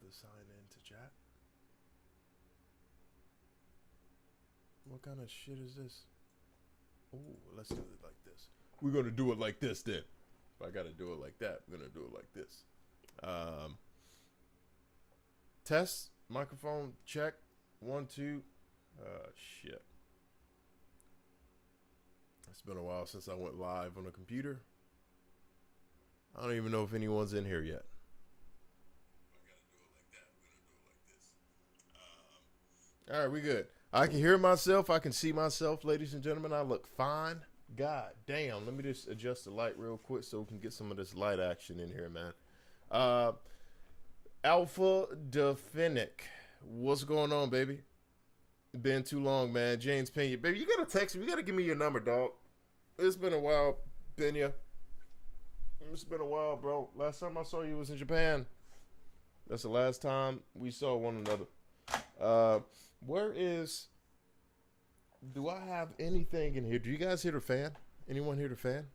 to sign in to chat. What kind of shit is this? Oh, let's do it like this. We're gonna do it like this then. If I gotta do it like that, we're gonna do it like this. Test microphone check 1 2. Shit. It's been a while since I went live on a computer. I don't even know if anyone's in here yet. All right, we good. I can hear myself. I can see myself, ladies and gentlemen. I look fine. God damn. Let me just adjust the light real quick so we can get some of this light action in here, man. Alpha Definic. What's going on, baby? Been too long, man. James Pena. Baby, you gotta text me. You gotta give me your number, dog. It's been a while, Pena. It's been a while, bro. Last time I saw you was in Japan. That's the last time we saw one another. Where is... Do I have anything in here? Do you guys hear the fan? Anyone hear the fan?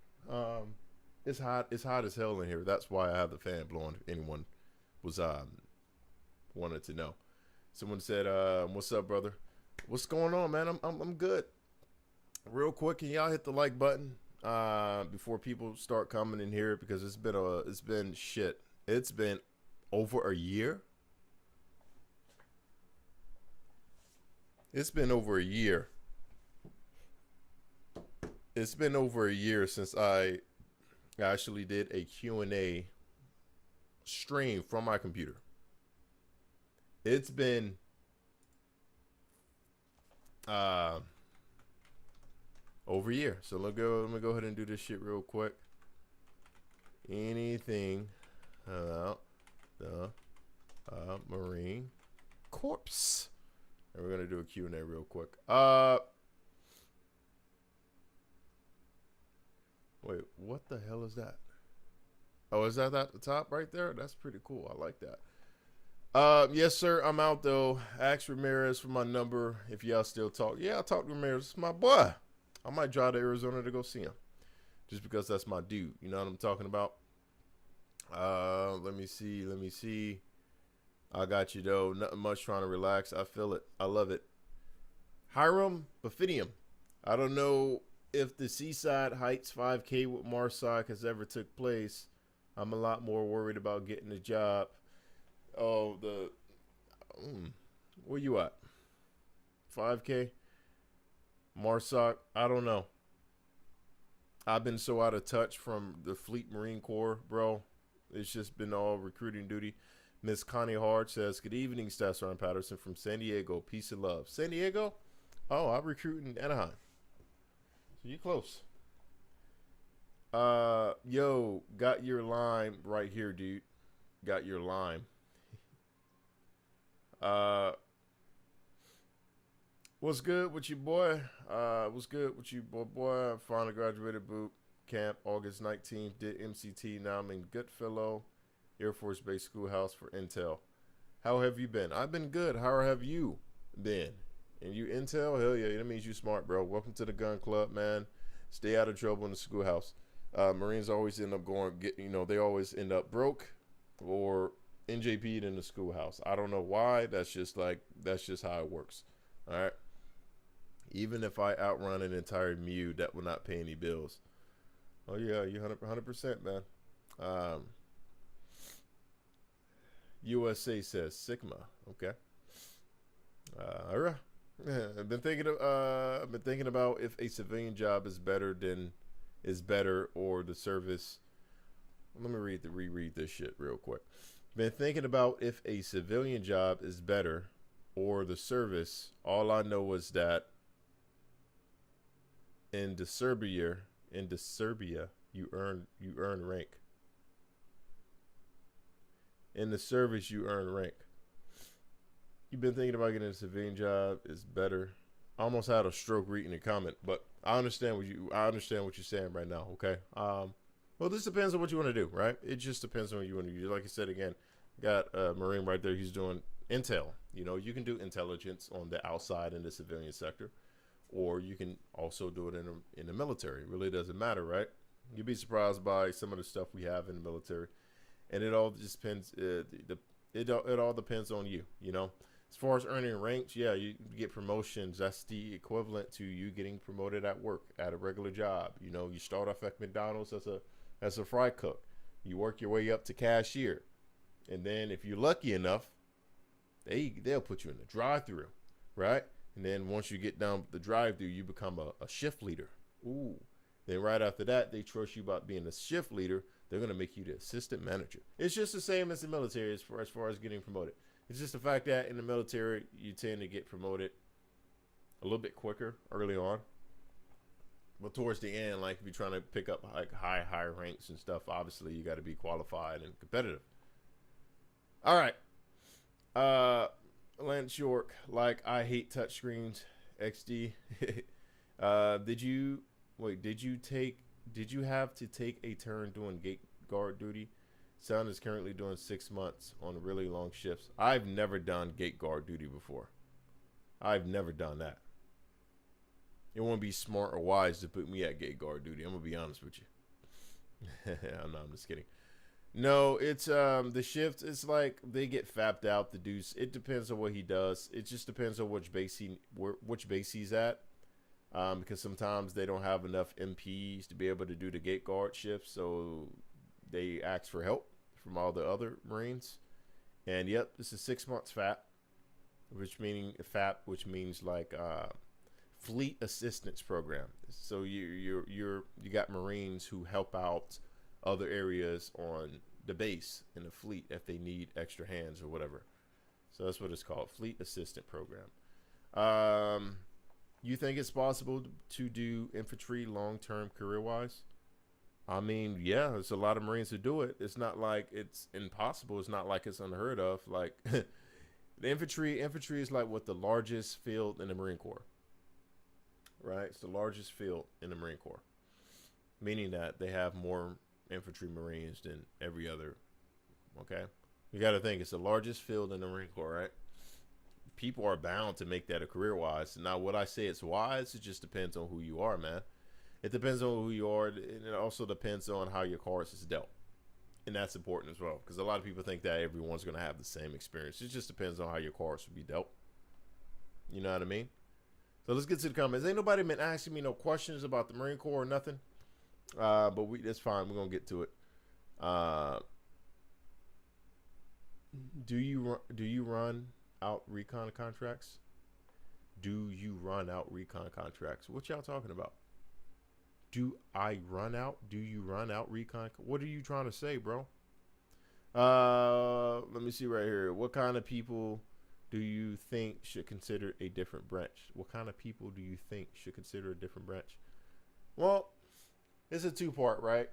It's hot. It's hot as hell in here. That's why I have the fan blowing. If anyone was wanted to know. Someone said, "What's up, brother? What's going on, man? I'm good." Real quick, can y'all hit the like button before people start coming in here, because it's been shit. It's been over a year. It's been over a year. It's been over a year since I actually did a Q&A stream from my computer. It's been over a year. So let me go ahead and do this shit real quick. Anything about the Marine Corps. And we're gonna do a Q&A real quick. Wait, what the hell is that? Oh, is that at the top right there? That's pretty cool. I like that. Yes, sir. I'm out though. Ask Ramirez for my number if y'all still talk. Yeah, I'll talk to Ramirez. It's my boy. I might drive to Arizona to go see him, just because that's my dude. You know what I'm talking about? Let me see. I got you though. Nothing much, trying to relax. I feel it. I love it. Hiram Baphidium. I don't know if the Seaside Heights 5K with Marsoc has ever took place. I'm a lot more worried about getting a job. Oh, where you at? 5K? Marsoc? I don't know. I've been so out of touch from the Fleet Marine Corps, bro. It's just been all recruiting duty. Miss Connie Hard says, "Good evening, Staff Sergeant Patterson from San Diego. Peace and love." San Diego? Oh, I'm recruiting in Anaheim. So you close. Yo, got your lime right here, dude. Got your lime. What's good with you, boy? What's good with you, boy? I finally graduated boot camp August 19th. Did MCT. Now I'm in Goodfellow Air Force Base Schoolhouse for Intel. How have you been? I've been good. How have you been? And you Intel? Hell yeah, that means you smart, bro. Welcome to the gun club, man. Stay out of trouble in the schoolhouse. Marines always end up they always end up broke or NJP'd in the schoolhouse. I don't know why. That's just how it works. All right. Even if I outrun an entire MEU, that will not pay any bills. Oh yeah, you 100%, man. USA says Sigma. Okay. All right. Yeah, I've been thinking about if a civilian job is better or the service. Let me reread this shit real quick. Been thinking about if a civilian job is better or the service. All I know is that in the Serbia you earn rank. In the service you earn rank. You've been thinking about getting a civilian job is better. I almost had a stroke reading the comment, but I understand what you're saying right now. Okay. Well, this depends on what you want to do, right? It just depends on what you want to do. Like I said again, got a Marine right there. He's doing intel. You know, you can do intelligence on the outside in the civilian sector, or you can also do it in the military. It really doesn't matter, right? You'd be surprised by some of the stuff we have in the military, and it all just depends. it all depends on you. You know, as far as earning ranks, yeah, you get promotions. That's the equivalent to you getting promoted at work at a regular job. You know, you start off at McDonald's as a fry cook. You work your way up to cashier, and then if you're lucky enough, they'll put you in the drive-through, right? And then once you get down the drive-through, you become a shift leader. Ooh. Then right after that, they trust you about being a shift leader. They're going to make you the assistant manager. It's just the same as the military as far as getting promoted. It's just the fact that in the military, you tend to get promoted a little bit quicker early on. But towards the end, like if you're trying to pick up like higher ranks and stuff, obviously you got to be qualified and competitive. All right. Lance York, like I hate touchscreens. XD. Did you have to take a turn doing gate guard duty? Son is currently doing 6 months on really long shifts. I've never done gate guard duty before. I've never done that. It won't be smart or wise to put me at gate guard duty. I'm gonna be honest with you. I'm just kidding. No, it's the shift. It's like they get fapped out. The dudes. It depends on what he does. It just depends on which base he's at. Because sometimes they don't have enough MPs to be able to do the gate guard shift, so they ask for help from all the other Marines. And yep, this is 6 months FAP, which means like Fleet Assistance Program. So you got Marines who help out other areas on the base in the fleet if they need extra hands or whatever. So that's what it's called, Fleet Assistant Program. You think it's possible to do infantry long-term career-wise? I mean, yeah, there's a lot of Marines who do it. It's not like it's impossible. It's not like it's unheard of. Like the infantry is like what the largest field in the Marine Corps, right? It's the largest field in the Marine Corps, meaning that they have more infantry Marines than every other. Okay, you got to think it's the largest field in the Marine Corps, right? People are bound to make that a career wise. Now, what I say it's wise, it just depends on who you are, man. It depends on who you are, and it also depends on how your cards is dealt. And that's important as well, because a lot of people think that everyone's going to have the same experience. It just depends on how your cards will be dealt. You know what I mean? So let's get to the comments. Ain't nobody been asking me no questions about the Marine Corps or nothing. But that's fine. We're going to get to it. Do you run out recon contracts? Do you run out recon contracts? What y'all talking about? Do I run out? Do you run out recon? What are you trying to say, bro? Let me see right here. What kind of people do you think should consider a different branch? What kind of people do you think should consider a different branch? Well, it's a two-part, right?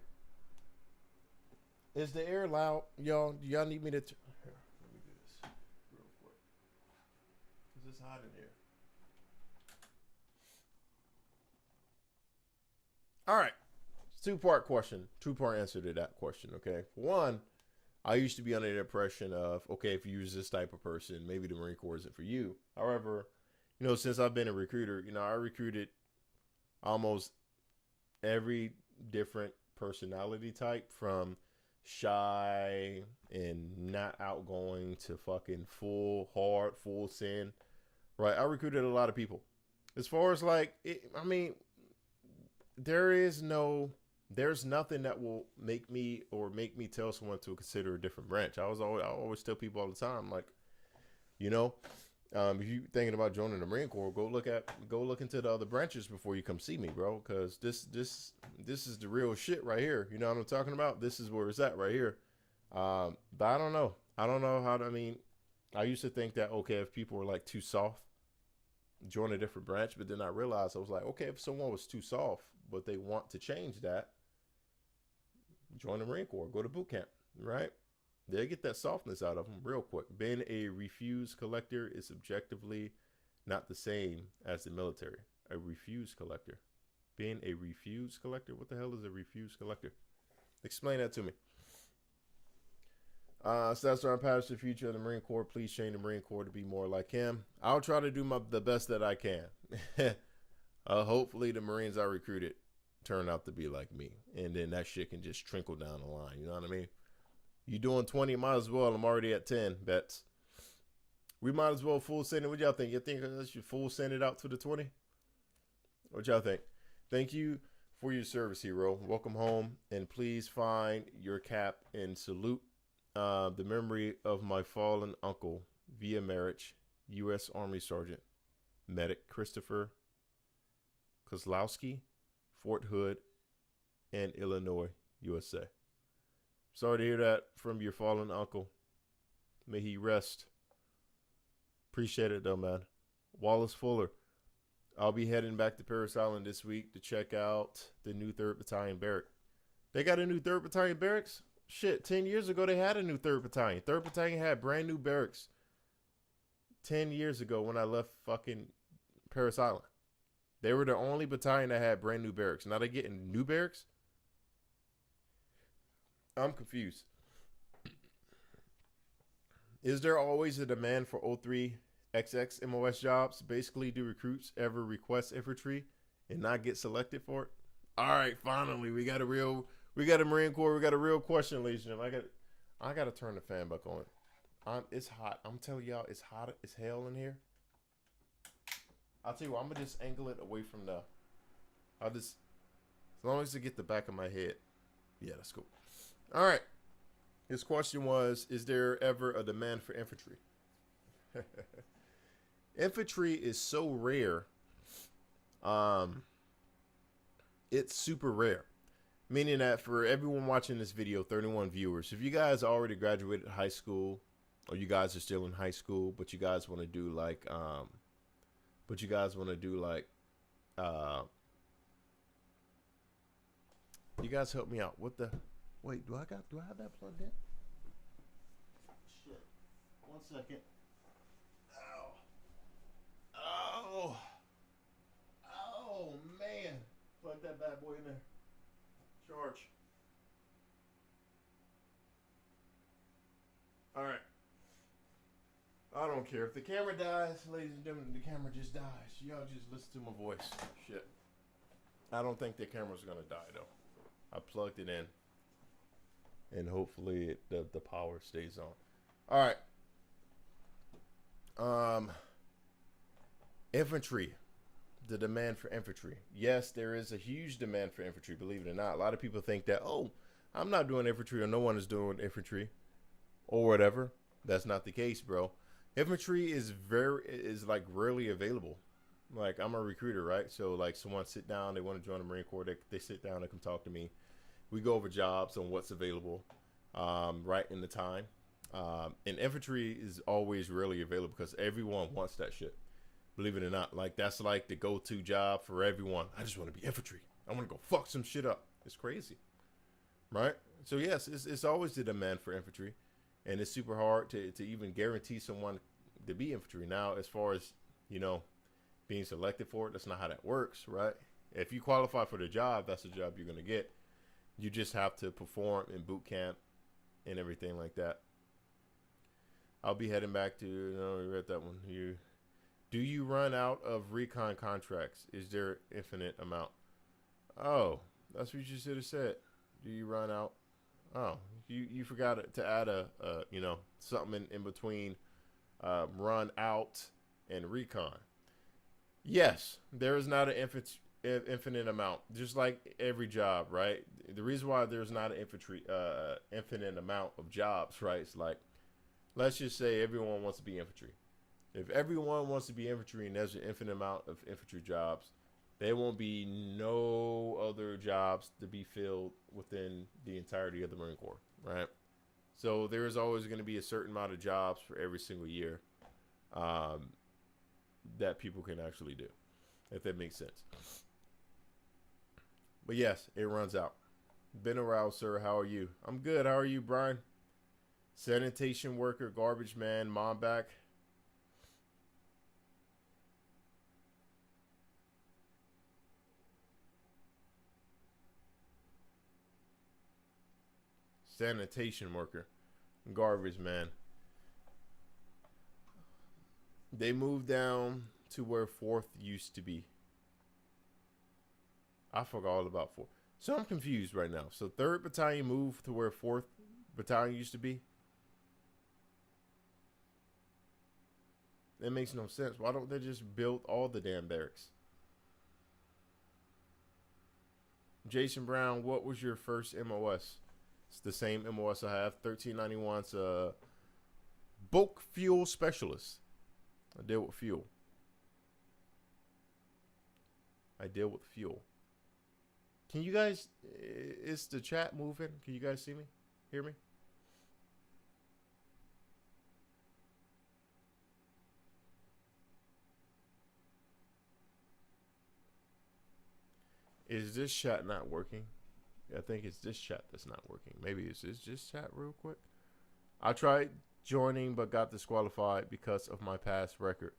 Is the air loud? Y'all, do y'all need me to... Here, let me do this real quick. Because it's hot in here. All right. Two-part question. Two-part answer to that question, okay? One, I used to be under the impression of, okay, if you use this type of person, maybe the Marine Corps isn't for you. However, you know, since I've been a recruiter, you know, I recruited almost every different personality type, from shy and not outgoing to fucking full send, right? I recruited a lot of people. As far as like, I mean, there's nothing that will make me tell someone to consider a different branch. I always tell people all the time, like, you know, if you thinking about joining the Marine Corps, go look into the other branches before you come see me, bro. Because this is the real shit right here. You know what I'm talking about? This is where it's at right here. But I don't know. I don't know how to. I mean, I used to think that, okay, if people were like too soft, join a different branch. But then I realized, I was like, okay, if someone was too soft, but they want to change that, join the Marine Corps, go to boot camp, right? They'll get that softness out of them real quick. Being a refuse collector is objectively not the same as the military. A refuse collector. Being a refuse collector? What the hell is a refuse collector? Explain that to me. So that's our path to the future of the Marine Corps. Please train the Marine Corps to be more like him. I'll try to do the best that I can. Hopefully the Marines I recruited turn out to be like me. And then that shit can just trickle down the line. You know what I mean? You doing 20? Might as well. I'm already at 10 bets. We might as well full send it. What y'all think? You think I should full send it out to the 20? What y'all think? Thank you for your service, hero. Welcome home, and please find your cap and salute the memory of my fallen uncle via marriage, U.S. Army Sergeant Medic Christopher Kozlowski, Fort Hood, and Illinois, USA. Sorry to hear that from your fallen uncle. May he rest. Appreciate it though, man. Wallace Fuller. I'll be heading back to Parris Island this week to check out the new 3rd Battalion Barrack. They got a new 3rd Battalion Barracks? Shit, 10 years ago they had a new 3rd Battalion. 3rd Battalion had brand new barracks 10 years ago when I left fucking Parris Island. They were the only battalion that had brand new barracks. Now they're getting new barracks? I'm confused. Is there always a demand for 03XX MOS jobs? Basically, do recruits ever request infantry and not get selected for it? All right, finally, we got a Marine Corps. We got a real question, ladies and gentlemen. I got to turn the fan back on. It's hot. I'm telling y'all, it's hot as hell in here. I'll tell you what, I'm gonna just angle it away from the. As long as I get the back of my head. Yeah, that's cool. All right. His question was, is there ever a demand for infantry? Infantry is so rare. It's super rare. Meaning that for everyone watching this video, 31 viewers, if you guys already graduated high school, or you guys are still in high school, but you guys want to do like, you guys help me out. What the? Wait, do I have that plugged in? Shit. 1 second. Ow. Oh, man. Plug that bad boy in there. Charge. All right. I don't care. If the camera dies, ladies and gentlemen, the camera just dies. Y'all just listen to my voice. Shit. I don't think the camera's going to die, though. I plugged it in. And hopefully the power stays on. All right. Infantry. The demand for infantry. Yes, there is a huge demand for infantry, believe it or not. A lot of people think that, oh, I'm not doing infantry, or no one is doing infantry or whatever. That's not the case, bro. Infantry is like rarely available. Like, I'm a recruiter, right? So like someone sit down, they want to join the Marine Corps, they sit down, they come talk to me. We go over jobs on what's available right in the time. And infantry is always rarely available because everyone wants that shit. Believe it or not. Like, that's like the go-to job for everyone. I just want to be infantry. I want to go fuck some shit up. It's crazy. Right? So, yes, it's always the demand for infantry. And it's super hard to even guarantee someone to be infantry. Now, as far as, you know, being selected for it, that's not how that works, right? If you qualify for the job, that's the job you're going to get. You just have to perform in boot camp and everything like that. I'll be heading back to, we read that one. Do you run out of recon contracts? Is there infinite amount? Oh, that's what you should have said. Do you run out? Oh, you forgot to add something in between run out and recon. Yes, there is not an infinite amount, just like every job, right? The reason why there's not an infinite amount of jobs, right? It's like, let's just say everyone wants to be infantry. If everyone wants to be infantry and there's an infinite amount of infantry jobs, there won't be no other jobs to be filled within the entirety of the Marine Corps, right? So there is always going to be a certain amount of jobs for every single year that people can actually do, if that makes sense. But yes, it runs out. Been around, sir. How are you? I'm good. How are you, Brian? Sanitation worker, garbage man, mom back. Sanitation worker, garbage man. They moved down to where 4th used to be. I forgot all about 4th. So I'm confused right now. So 3rd Battalion moved to where 4th battalion used to be? That makes no sense. Why don't they just build all the damn barracks? Jason Brown, what was your first MOS? It's the same MOS I have. 1391's bulk fuel specialist. I deal with fuel. Can you guys, is the chat moving? Can you guys see me? Hear me? Is this chat not working? I think it's this chat that's not working. Maybe it's this chat real quick. I tried joining but got disqualified because of my past record.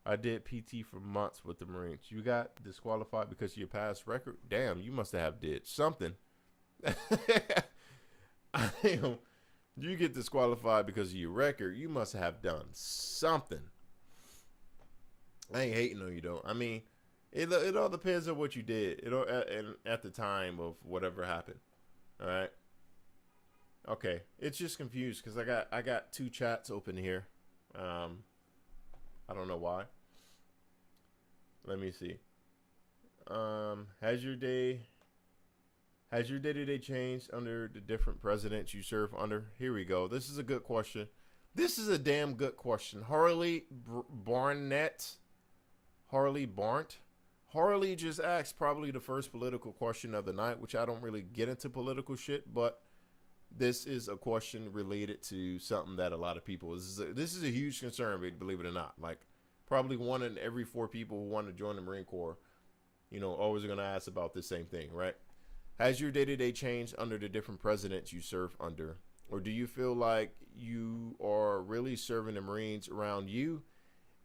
I did PT for months with the Marines. You got disqualified because of your past record? Damn, you must have did something. You get disqualified because of your record. You must have done something. I ain't hating on you though. I mean, it all depends on what you did. It all at the time of whatever happened. All right. Okay, it's just confused because I got two chats open here. I don't know why. Let me see. Has your day-to-day changed under the different presidents you serve under? Here we go. This is a good question. This is a damn good question. Harley Barnett. Harley just asked probably the first political question of the night, which I don't really get into political shit, but this is a question related to something that a lot of people this is a huge concern, believe it or not. Like probably 1 in every 4 people who want to join the Marine Corps, always are going to ask about the same thing, right? Has your day-to-day changed under the different presidents you serve under? Or do you feel like you are really serving the Marines around you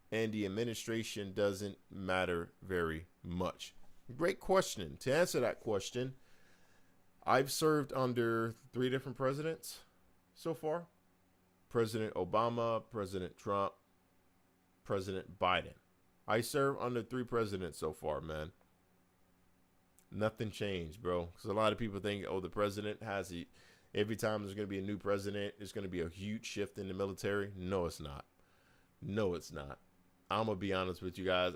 and the administration doesn't matter very much? Great question. To answer that question, I've served under 3 different presidents so far. President Obama, President Trump, President Biden. I served under 3 presidents so far, man. Nothing changed, bro. Because a lot of people think, the president has every time there's going to be a new president, there's going to be a huge shift in the military. No, it's not. No, it's not. I'm going to be honest with you guys.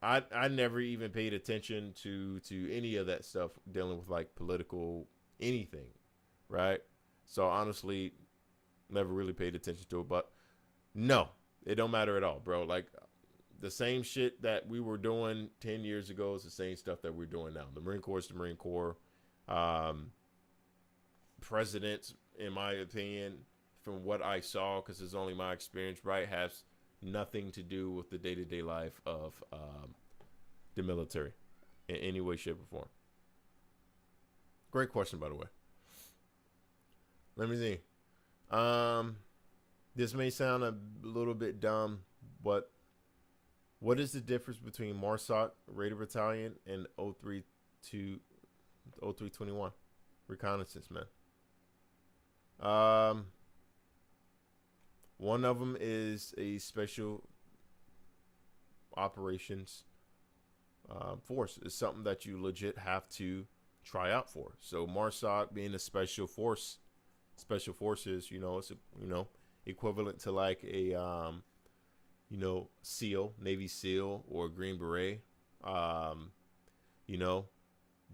I never even paid attention to any of that stuff dealing with like political anything, right? So honestly, never really paid attention to it. But no, it don't matter at all, bro. Like the same shit that we were doing 10 years ago is the same stuff that we're doing now. The Marine Corps is the Marine Corps. Presidents, in my opinion, from what I saw, because it's only my experience, right, has nothing to do with the day-to-day life of the military in any way, shape, or form. Great question, by the way. Let me see. This may sound a little bit dumb, but what is the difference between MARSOC Raider Battalion and 0321 Reconnaissance, man? One of them is a special operations force. It's something that you legit have to try out for. So MARSOC being a special forces, it's equivalent to like a SEAL, Navy SEAL, or Green Beret,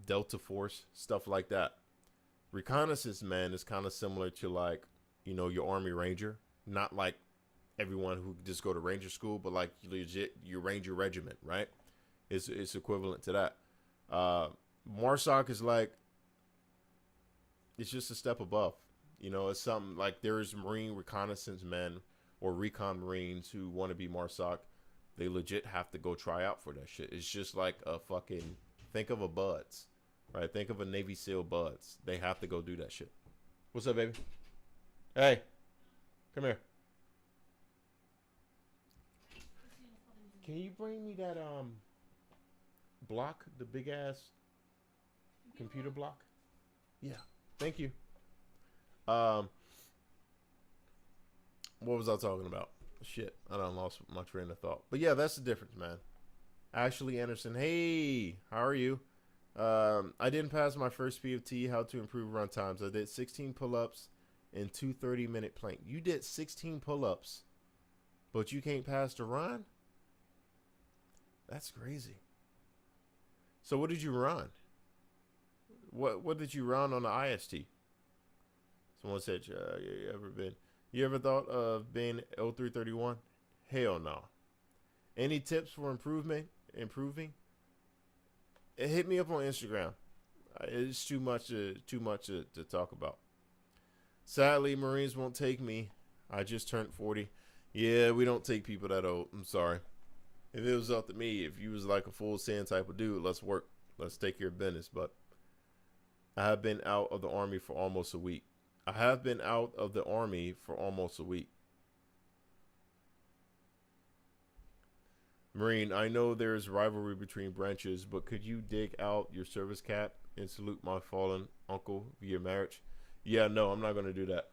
Delta Force, stuff like that. Reconnaissance, man, is kind of similar to like, your Army Ranger. Not like everyone who just go to Ranger school, but like legit your Ranger regiment, right? It's equivalent to that. MARSOC is like, it's just a step above. It's something like there is Marine reconnaissance men or recon Marines who want to be MARSOC. They legit have to go try out for that shit. It's just like a fucking, think of a Buds, right? Think of a Navy SEAL Buds. They have to go do that shit. What's up, baby? Hey, come here. Can you bring me that block, the big ass computer block? Yeah, thank you. What was I talking about? Shit, I done lost my train of thought. But yeah, that's the difference, man. Ashley Anderson, hey, how are you? I didn't pass my first PFT, how to improve run times. I did 16 pull-ups in 2 30-minute plank. You did 16 pull-ups, but you can't pass the run? That's crazy. So what did you run? What did you run on the IST? Someone said, you ever thought of being 0331? Hell no. Any tips for improving? Hit me up on Instagram. It's too much to talk about. Sadly, Marines won't take me. I just turned 40. Yeah, we don't take people that old. I'm sorry. If it was up to me, if you was like a full send type of dude, let's work. Let's take care of business. But I have been out of the Army for almost a week. Marine, I know there's rivalry between branches, but could you dig out your service cap and salute my fallen uncle via marriage? Yeah, no, I'm not gonna do that.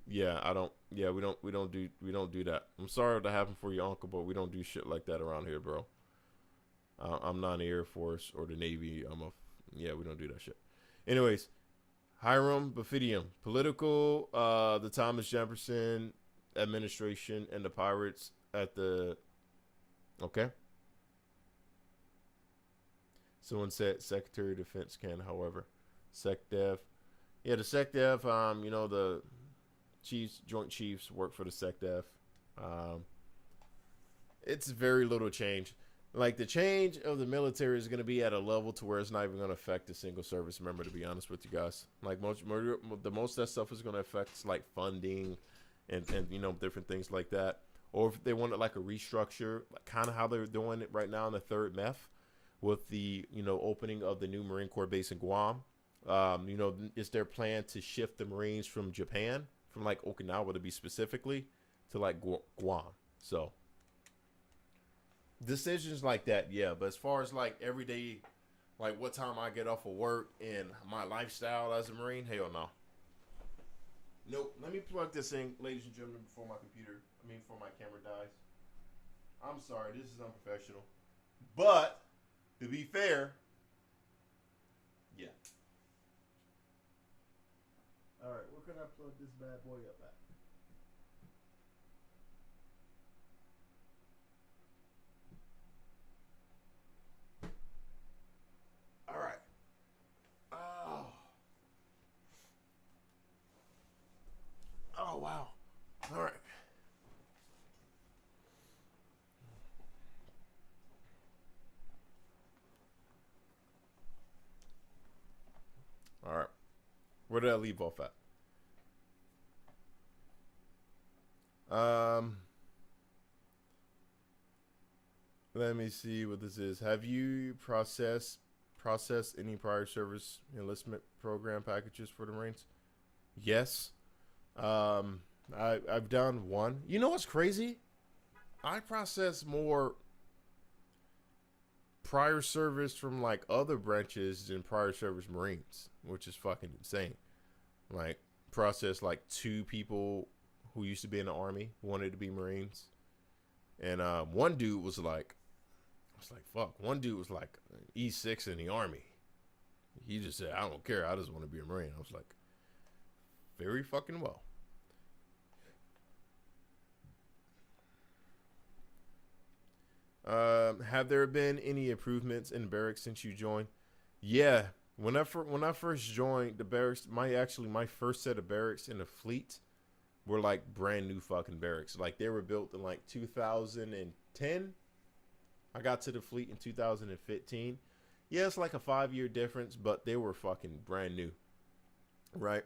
Yeah, I don't. Yeah, we don't do that. I'm sorry that happened for your uncle, but we don't do shit like that around here, bro. I'm not in the Air Force or the Navy. Yeah, we don't do that shit. Anyways, Hiram Baphidium, political, the Thomas Jefferson administration and the pirates at the. Okay. Someone said Secretary of Defense can, however, SecDef. Yeah, the SecDef. The Joint Chiefs work for the SecDef. It's very little change. Like, the change of the military is going to be at a level to where it's not even going to affect a single service member, to be honest with you guys. Like, the most of that stuff is going to affect, like, funding and different things like that. Or if they wanted, like, a restructure, like kind of how they're doing it right now in the 3rd MEF with the, opening of the new Marine Corps base in Guam. Is their plan to shift the Marines from Japan, from, like, Okinawa to be specifically, to, like, Guam. So decisions like that, yeah. But as far as, like, everyday, like, what time I get off of work and my lifestyle as a Marine, hell no. Nope. Let me plug this in, ladies and gentlemen, before my camera dies. I'm sorry, this is unprofessional. But, to be fair, yeah. Alright, where can I plug this bad boy up at? Alright. Oh, wow. Alright. All right. Where did I leave off at? Let me see what this is. Have you processed any prior service enlistment program packages for the Marines? Yes. I've done one. You know what's crazy? I process more prior service from, like, other branches than prior service Marines, which is fucking insane. Like, process, like, 2 people who used to be in the Army wanted to be Marines, and one dude was like, fuck. One dude was like E6 in the Army. He just said, I don't care, I just want to be a Marine. I was like, very fucking well. Have there been any improvements in the barracks since you joined? Yeah, when I first joined the barracks, my first set of barracks in the fleet were like brand new fucking barracks. Like, they were built in like 2010. I got to the fleet in 2015. Yeah, it's like a 5-year difference, but they were fucking brand new, right?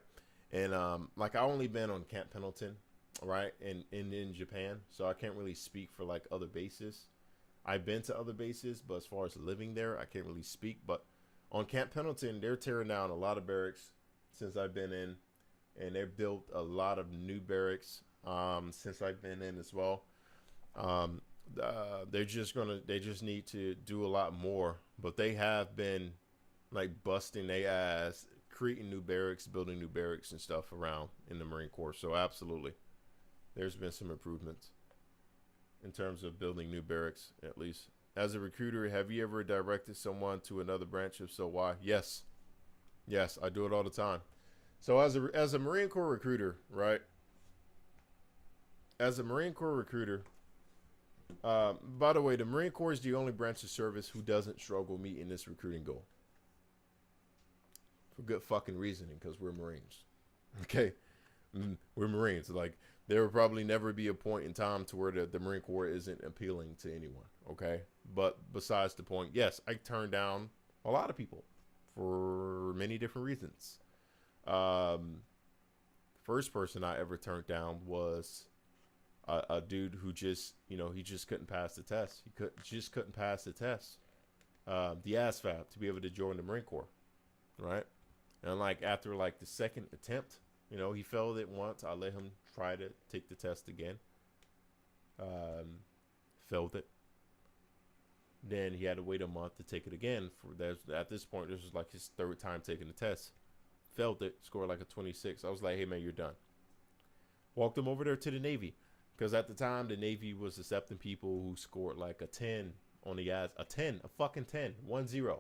And like, I only been on Camp Pendleton, right, and in Japan, so I can't really speak for like other bases. I've been to other bases, but as far as living there, I can't really speak. But on Camp Pendleton, they're tearing down a lot of barracks since I've been in, and they've built a lot of new barracks since I've been in as well. They just need to do a lot more, but they have been like busting their ass, creating new barracks, building new barracks and stuff around in the Marine Corps. So absolutely, there's been some improvements in terms of building new barracks, at least. As a recruiter, have you ever directed someone to another branch? If so, why? Yes, I do it all the time. So as a Marine Corps recruiter, right? As a Marine Corps recruiter, by the way, the Marine Corps is the only branch of service who doesn't struggle meeting this recruiting goal. For good fucking reasoning, because we're Marines. Okay? We're Marines. Like, there will probably never be a point in time to where the Marine Corps isn't appealing to anyone. Okay? But besides the point, yes, I turned down a lot of people for many different reasons. First person I ever turned down was a dude who just, he just couldn't pass the test. Just couldn't pass the test. The ASVAB to be able to join the Marine Corps, right? And like after like the second attempt, he failed it once. I let him try to take the test again. Failed it. Then he had to wait a month to take it again. At this point, this was like his third time taking the test. Failed it. Scored like a 26. I was like, hey man, you're done. Walked him over there to the Navy. Because at the time, the Navy was accepting people who scored like a 10 on the a fucking 10, 1-0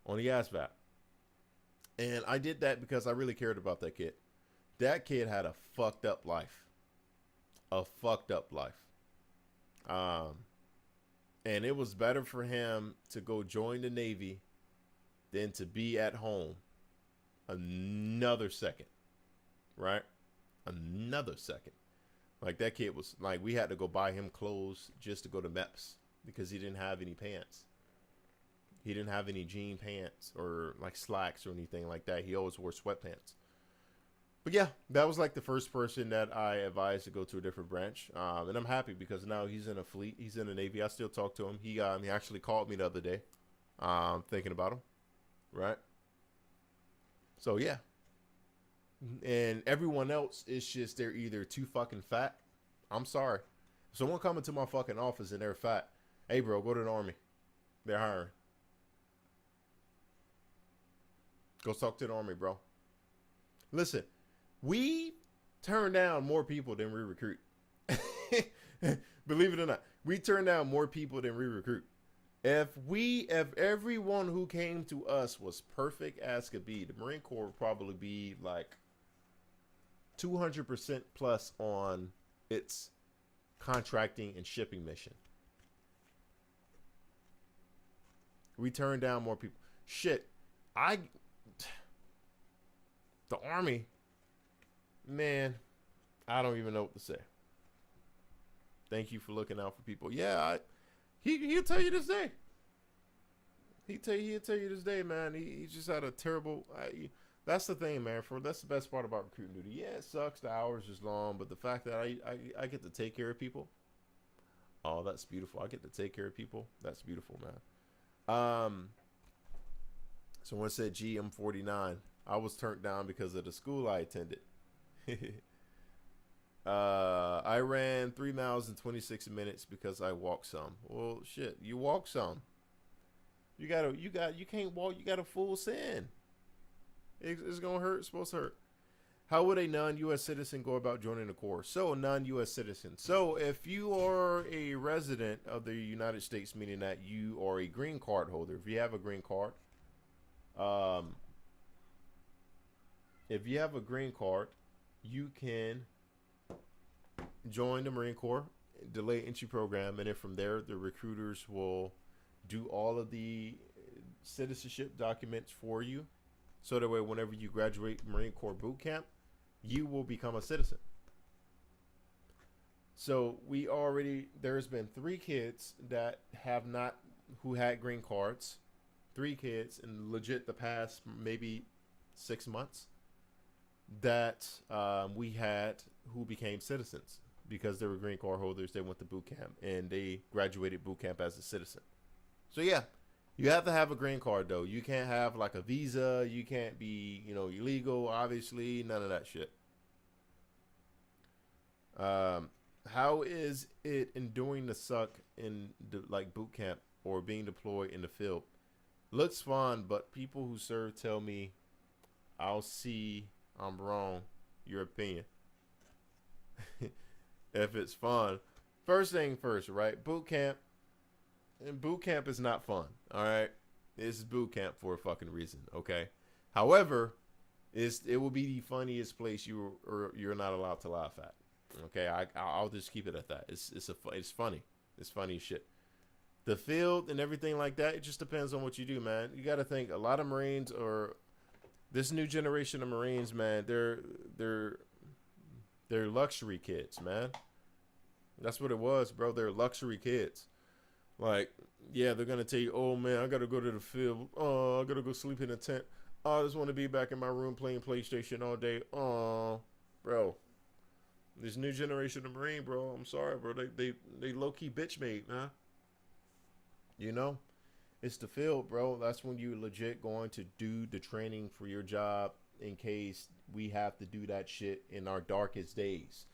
on the ASVAB. And I did that because I really cared about that kid. That kid had a fucked up life. A fucked up life. And it was better for him to go join the Navy than to be at home another second. Right? Another second. Like, that kid was, like, we had to go buy him clothes just to go to MEPS because he didn't have any pants. He didn't have any jean pants or, like, slacks or anything like that. He always wore sweatpants. But, yeah, that was, like, the first person that I advised to go to a different branch. And I'm happy because now he's in a fleet. He's in the Navy. I still talk to him. He actually called me the other day thinking about him. Right? So, yeah. And everyone else is just, they're either too fucking fat. I'm sorry. If someone coming to my fucking office and they're fat, hey bro, go to the Army. They're hiring. Go talk to the Army, bro. Listen, we turn down more people than we recruit. Believe it or not, we turn down more people than we recruit. If everyone who came to us was perfect as could be, the Marine Corps would probably be like 200% plus on its contracting and shipping mission. We turn down more people. Shit, the Army, man, I don't even know what to say. Thank you for looking out for people. Yeah, he'll tell you this day. He'll tell you this day, man. He just had a terrible. That's the thing, man. That's the best part about recruiting duty. Yeah, it sucks. The hours is long, but the fact that I get to take care of people. Oh, that's beautiful. I get to take care of people. That's beautiful, man. Someone said, "Gee, I'm 49. I was turned down because of the school I attended." I ran 3 miles in 26 minutes because I walked some. Well, shit, you walk some. You can't walk. You got a full send. It's gonna hurt. It's supposed to hurt. How would a non-U.S. citizen go about joining the Corps? So, a non-U.S. citizen. So, if you are a resident of the United States, meaning that you are a green card holder, if you have a green card, you can join the Marine Corps delayed entry program, and then from there, the recruiters will do all of the citizenship documents for you. So that way, whenever you graduate Marine Corps boot camp, you will become a citizen. So there's been 3 kids that who had green cards, 3 kids in legit the past maybe 6 months that we had who became citizens because they were green card holders. They went to boot camp and they graduated boot camp as a citizen. So yeah. You have to have a green card, though. You can't have, like, a visa. You can't be, illegal, obviously. None of that shit. How is it enduring the suck in, boot camp or being deployed in the field? Looks fun, but people who serve tell me I'll see I'm wrong. Your opinion. If it's fun. First thing first, right? Boot camp. And boot camp is not fun, all right? This is boot camp for a fucking reason, okay? However, It will be the funniest place you're not allowed to laugh at. Okay, I'll just keep it at that. It's funny. It's funny as shit. The field and everything like that. It just depends on what you do, man. You got to think. A lot of Marines or this new generation of Marines, man. They're luxury kids, man. That's what it was, bro. They're luxury kids. Like, yeah, they're gonna tell you, oh man, I gotta go to the field. Oh, I gotta go sleep in a tent. Oh, I just want to be back in my room playing PlayStation all day. Oh, bro. This new generation of Marine, bro. I'm sorry, bro. They low key bitch made, man. You know, it's the field, bro. That's when you legit going to do the training for your job in case we have to do that shit in our darkest days.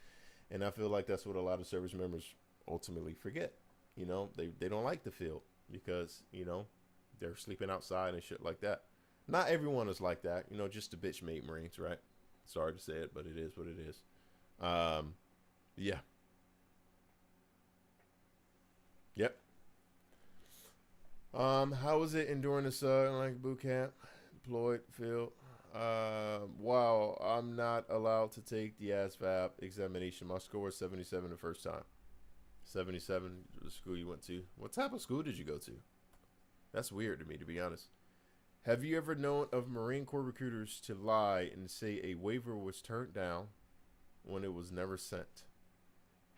And I feel like that's what a lot of service members ultimately forget. You know, they don't like the field because, you know, they're sleeping outside and shit like that. Not everyone is like that, you know, just the bitch made Marines, right? Sorry to say it, but it is what it is. Yeah. Yep. How was it enduring the like boot camp? Deployed field. Wow, I'm not allowed to take the ASVAB examination. My score was 77 the first time. 77, the school you went to. What type of school did you go to? That's weird to me, to be honest. Have you ever known of Marine Corps recruiters to lie and say a waiver was turned down when it was never sent?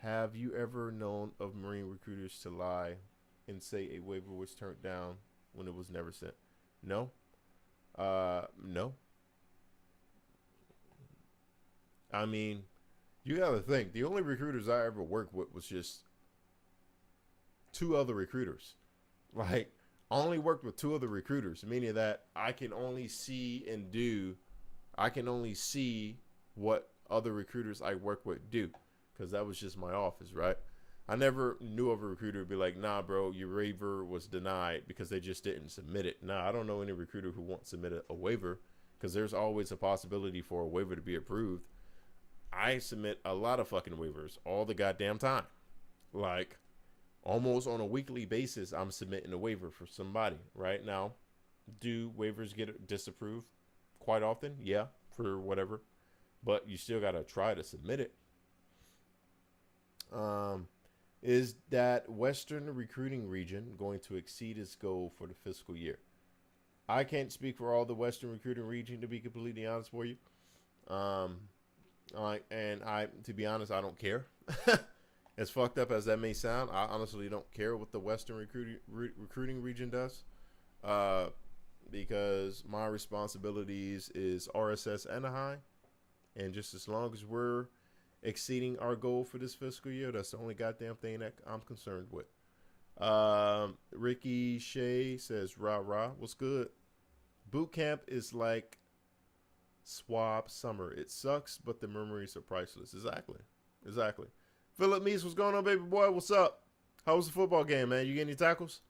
Have you ever known of Marine recruiters to lie and say a waiver was turned down when it was never sent? No. No. I mean, you gotta think. The only recruiters I ever worked with was just two other recruiters. Like, I only worked with two other recruiters, meaning that I can only see what other recruiters I work with do, because that was just my office, right? I never knew of a recruiter would be like, nah, bro, your waiver was denied because they just didn't submit it. Nah, I don't know any recruiter who won't submit a waiver, because there's always a possibility for a waiver to be approved. I submit a lot of fucking waivers all the goddamn time. Like, almost on a weekly basis, I'm submitting a waiver for somebody right now. Do waivers get disapproved quite often? Yeah, for whatever. But you still got to try to submit it. Is that Western recruiting region going to exceed its goal for the fiscal year? I can't speak for all the Western recruiting region, to be completely honest for you. To be honest, I don't care. As fucked up as that may sound, I honestly don't care what the Western recruiting region does, because my responsibilities is RSS Anaheim, and just as long as we're exceeding our goal for this fiscal year, that's the only goddamn thing that I'm concerned with. Ricky Shea says, rah rah, what's good? Boot camp is like swab summer. It sucks, but the memories are priceless. Exactly. Philip Meese, what's going on, baby boy? What's up? How was the football game, man? You get any tackles?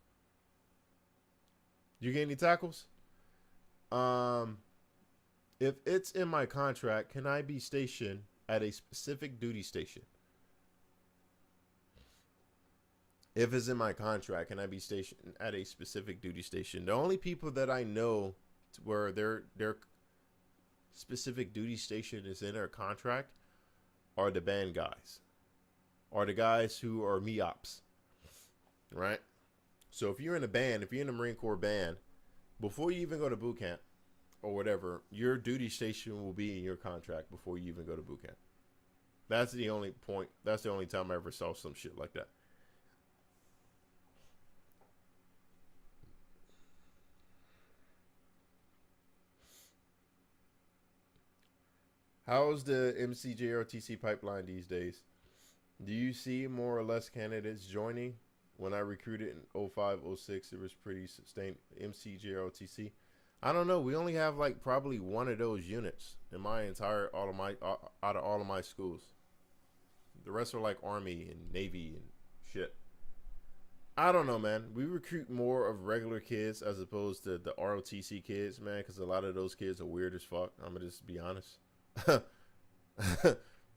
If it's in my contract, can I be stationed at a specific duty station? If it's in my contract, can I be stationed at a specific duty station? The only people that I know where their specific duty station is in their contract are the band guys, are the guys who are MEOPs, right? So if you're in a band, if you're in the Marine Corps band, before you even go to boot camp or whatever, your duty station will be in your contract before you even go to boot camp. That's the only point. That's the only time I ever saw some shit like that. How's the MCJRTC pipeline these days? Do you see more or less candidates joining? When I recruited in 05, 06, it was pretty sustained. MCJRTC. I don't know. We only have like probably one of those units in my entire out of all of my schools. The rest are like Army and Navy and shit. I don't know, man. We recruit more of regular kids as opposed to the ROTC kids, man, because a lot of those kids are weird as fuck. I'm gonna just be honest.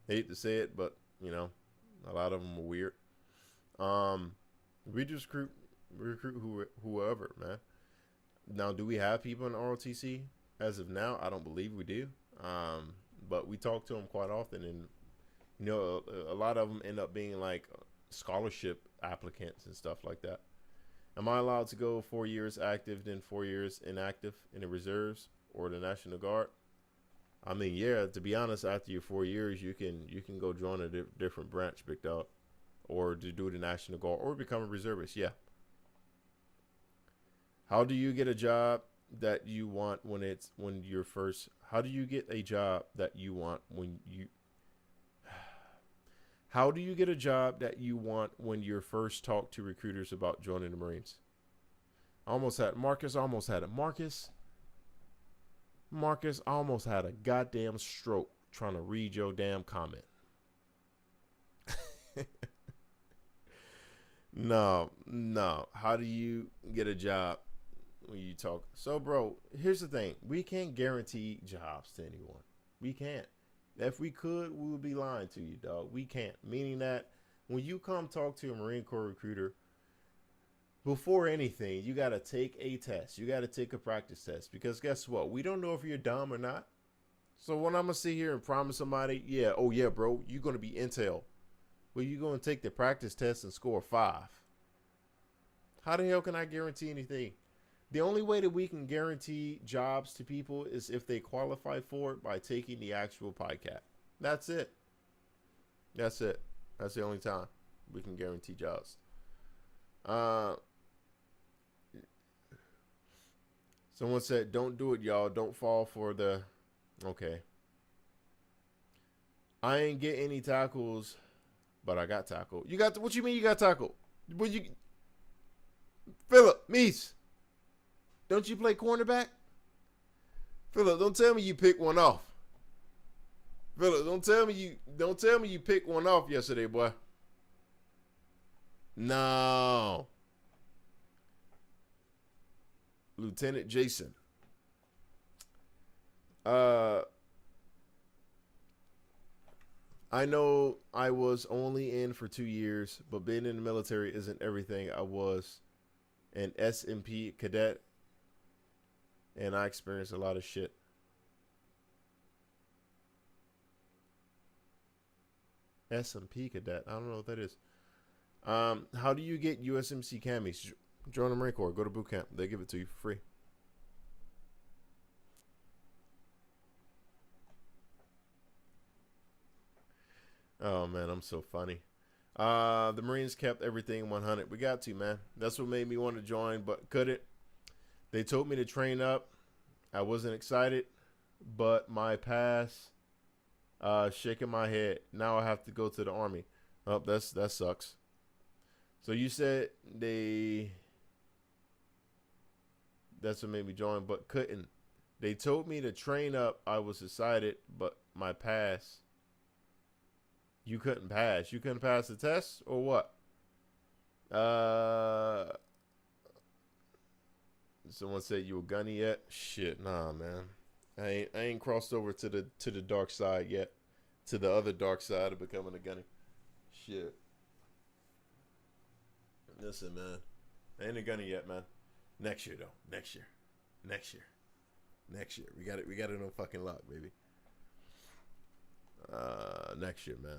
Hate to say it, but you know, a lot of them are weird. We just recruit whoever, man. Now, do we have people in ROTC? As of now, I don't believe we do. But we talk to them quite often, and a lot of them end up being like scholarship applicants and stuff like that. Am I allowed to go 4 years active, then 4 years inactive in the reserves or the National Guard? I mean, yeah. To be honest, after your 4 years, you can go join a different branch, big dog, or to do the National Guard or become a reservist. Yeah. How do you get a job that you want when you're first? How do you get a job that you want when you? How do you get a job that you want when you're first talk to recruiters about joining the Marines? Almost had Marcus. Almost had it. Marcus almost had a goddamn stroke trying to read your damn comment. No. How do you get a job when you talk? So, bro, here's the thing. We can't guarantee jobs to anyone. We can't. If we could, we would be lying to you, dog. We can't. Meaning that when you come talk to a Marine Corps recruiter, before anything, you got to take a test. You got to take a practice test. Because guess what? We don't know if you're dumb or not. So when I'm going to sit here and promise somebody, yeah, oh yeah, bro, you're going to be intel. Well, you're going to take the practice test and score 5. How the hell can I guarantee anything? The only way that we can guarantee jobs to people is if they qualify for it by taking the actual PICAT. That's it. That's it. That's the only time we can guarantee jobs. Someone said, don't do it, y'all. Don't fall for the... Okay. I ain't get any tackles, but I got tackled. You got... What you mean you got tackled? When you... Philip, Meese. Don't you play cornerback? Philip, don't tell me you picked one off. Philip, don't tell me you picked one off yesterday, boy. No. Lieutenant Jason. I know I was only in for 2 years, but being in the military isn't everything. I was an SMP cadet, and I experienced a lot of shit. SMP cadet. I don't know what that is. How do you get USMC camis? Join the Marine Corps. Go to boot camp. They give it to you for free. Oh, man, I'm so funny. The Marines kept everything 100. We got to, man. That's what made me want to join, but couldn't. They told me to train up. I wasn't excited, but my pass, shaking my head. Now I have to go to the Army. Oh, that sucks. So you said that's what made me join, but couldn't. They told me to train up. I was excited, but my pass. You couldn't pass. You couldn't pass the test or what? Someone said you a gunny yet? Shit, nah, man. I ain't crossed over to the dark side yet. To the other dark side of becoming a gunny. Shit. Listen, man. I ain't a gunny yet, man. Next year though. Next year. We got it on fucking luck, baby. Next year, man.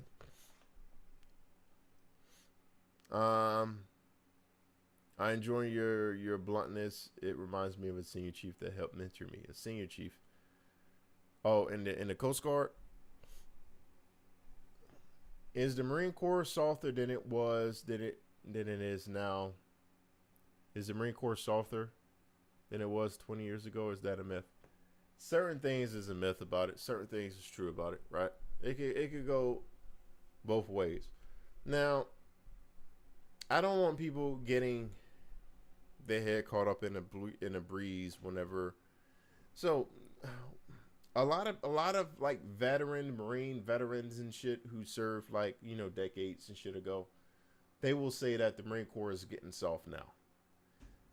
I enjoy your bluntness. It reminds me of a senior chief that helped mentor me. A senior chief. Oh, in the Coast Guard. Is the Marine Corps softer than it is now? Is the Marine Corps softer than it was 20 years ago? Or is that a myth? Certain things is a myth about it. Certain things is true about it, right? It could go both ways. Now, I don't want people getting their head caught up in a breeze whenever. So, a lot of like Marine veterans and shit who served like decades and shit ago, they will say that the Marine Corps is getting soft now.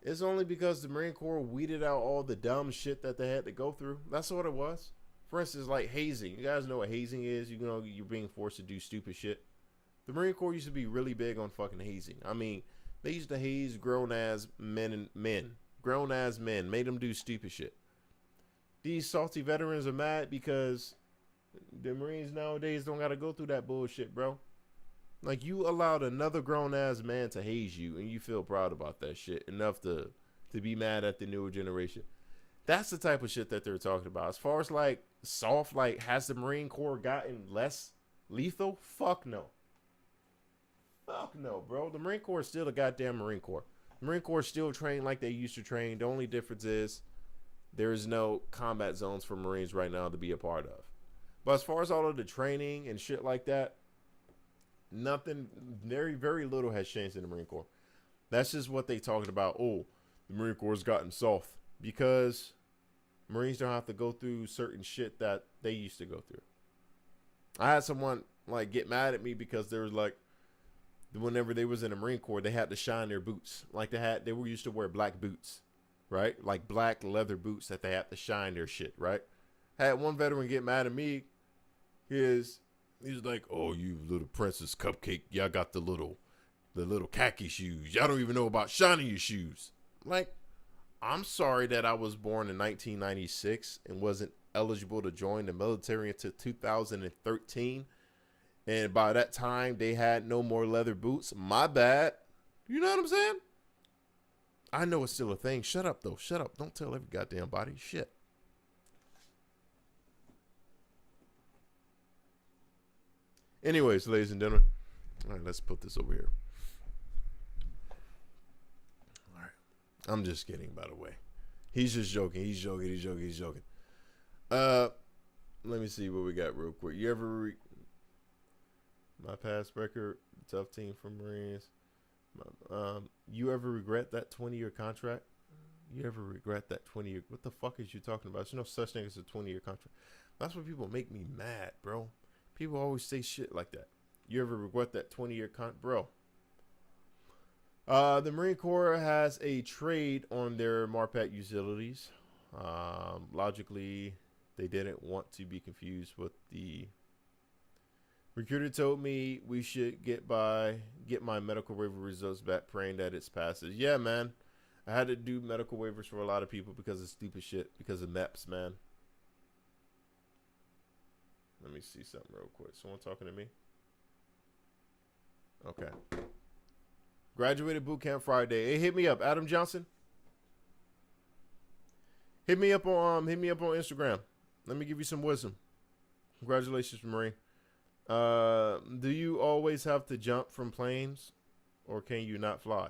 It's only because the Marine Corps weeded out all the dumb shit that they had to go through. That's what it was. For instance, like hazing. You guys know what hazing is? You're being forced to do stupid shit. The Marine Corps used to be really big on fucking hazing. I mean, they used to haze grown-ass men. Grown-ass men. Made them do stupid shit. These salty veterans are mad because the Marines nowadays don't got to go through that bullshit, bro. Like, you allowed another grown ass man to haze you, and you feel proud about that shit enough to be mad at the newer generation. That's the type of shit that they're talking about. As far as like soft, like, has the Marine Corps gotten less lethal? Fuck no. Fuck no, bro. The Marine Corps is still the goddamn Marine Corps. The Marine Corps still train like they used to train. The only difference is there is no combat zones for Marines right now to be a part of. But as far as all of the training and shit like that, nothing, very, very little has changed in the Marine Corps. That's just what they talking about. Oh, the Marine Corps has gotten soft because Marines don't have to go through certain shit that they used to go through. I had someone like get mad at me because there was like, whenever they was in the Marine Corps, they had to shine their boots. Like they were used to wear black boots, right? Like black leather boots that they had to shine their shit, right? Had one veteran get mad at me. He's like, oh, you little princess cupcake. Y'all got the little khaki shoes. Y'all don't even know about shining your shoes. Like, I'm sorry that I was born in 1996 and wasn't eligible to join the military until 2013. And by that time, they had no more leather boots. My bad. You know what I'm saying? I know it's still a thing. Shut up, though. Shut up. Don't tell every goddamn body. Shit. Anyways, ladies and gentlemen. All right, let's put this over here. All right. I'm just kidding, by the way. He's just joking. He's joking. Let me see what we got real quick. You ever... My past record, tough team for Marines. You ever regret that 20-year contract? You ever regret that 20-year? What the fuck is you talking about? There's no such thing as a 20-year contract. That's what people make me mad, bro. People always say shit like that. You ever regret that 20-year contract? Bro. The Marine Corps has a trade on their MARPAC utilities. Logically, they didn't want to be confused with the... Recruiter told me we should get my medical waiver results back, praying that it passes. Yeah, man. I had to do medical waivers for a lot of people because of stupid shit, because of MEPS, man. Let me see something real quick. Someone talking to me? Okay. Graduated boot camp Friday. Hey, hit me up, Adam Johnson. Hit me up on Instagram. Let me give you some wisdom. Congratulations, Marine. Do you always have to jump from planes, or can you not fly?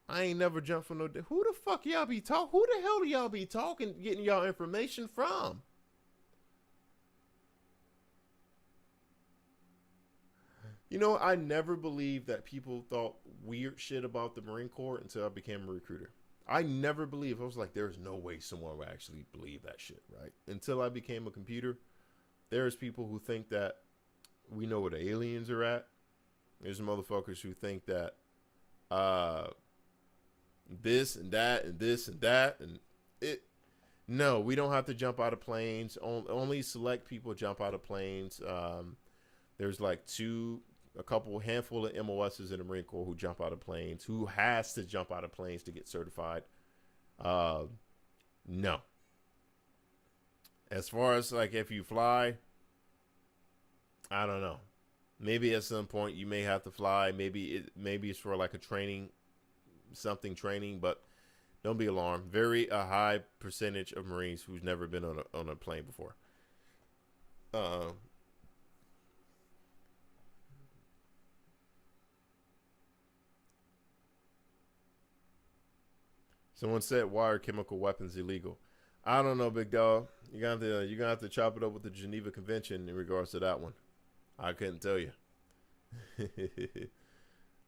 I ain't never jumped from no... Who the fuck y'all be talking? Who the hell do y'all be talking, getting y'all information from? You know, I never believed that people thought weird shit about the Marine Corps until I became a recruiter. I never believed. I was like, there's no way someone would actually believe that shit, right? Until I became a computer. There's people who think that we know where the aliens are at. There's motherfuckers who think that this and that and this and that and it. No, we don't have to jump out of planes. Only select people jump out of planes. There's like a handful of MOSs in the Marine Corps who jump out of planes. Who has to jump out of planes to get certified? No. As far as like if you fly, I don't know. Maybe at some point you may have to fly. Maybe it's for like a training, but don't be alarmed. A high percentage of Marines who's never been on a plane before. Someone said, why are chemical weapons illegal? I don't know, big dog. You're gonna have to chop it up with the Geneva Convention in regards to that one. I couldn't tell you.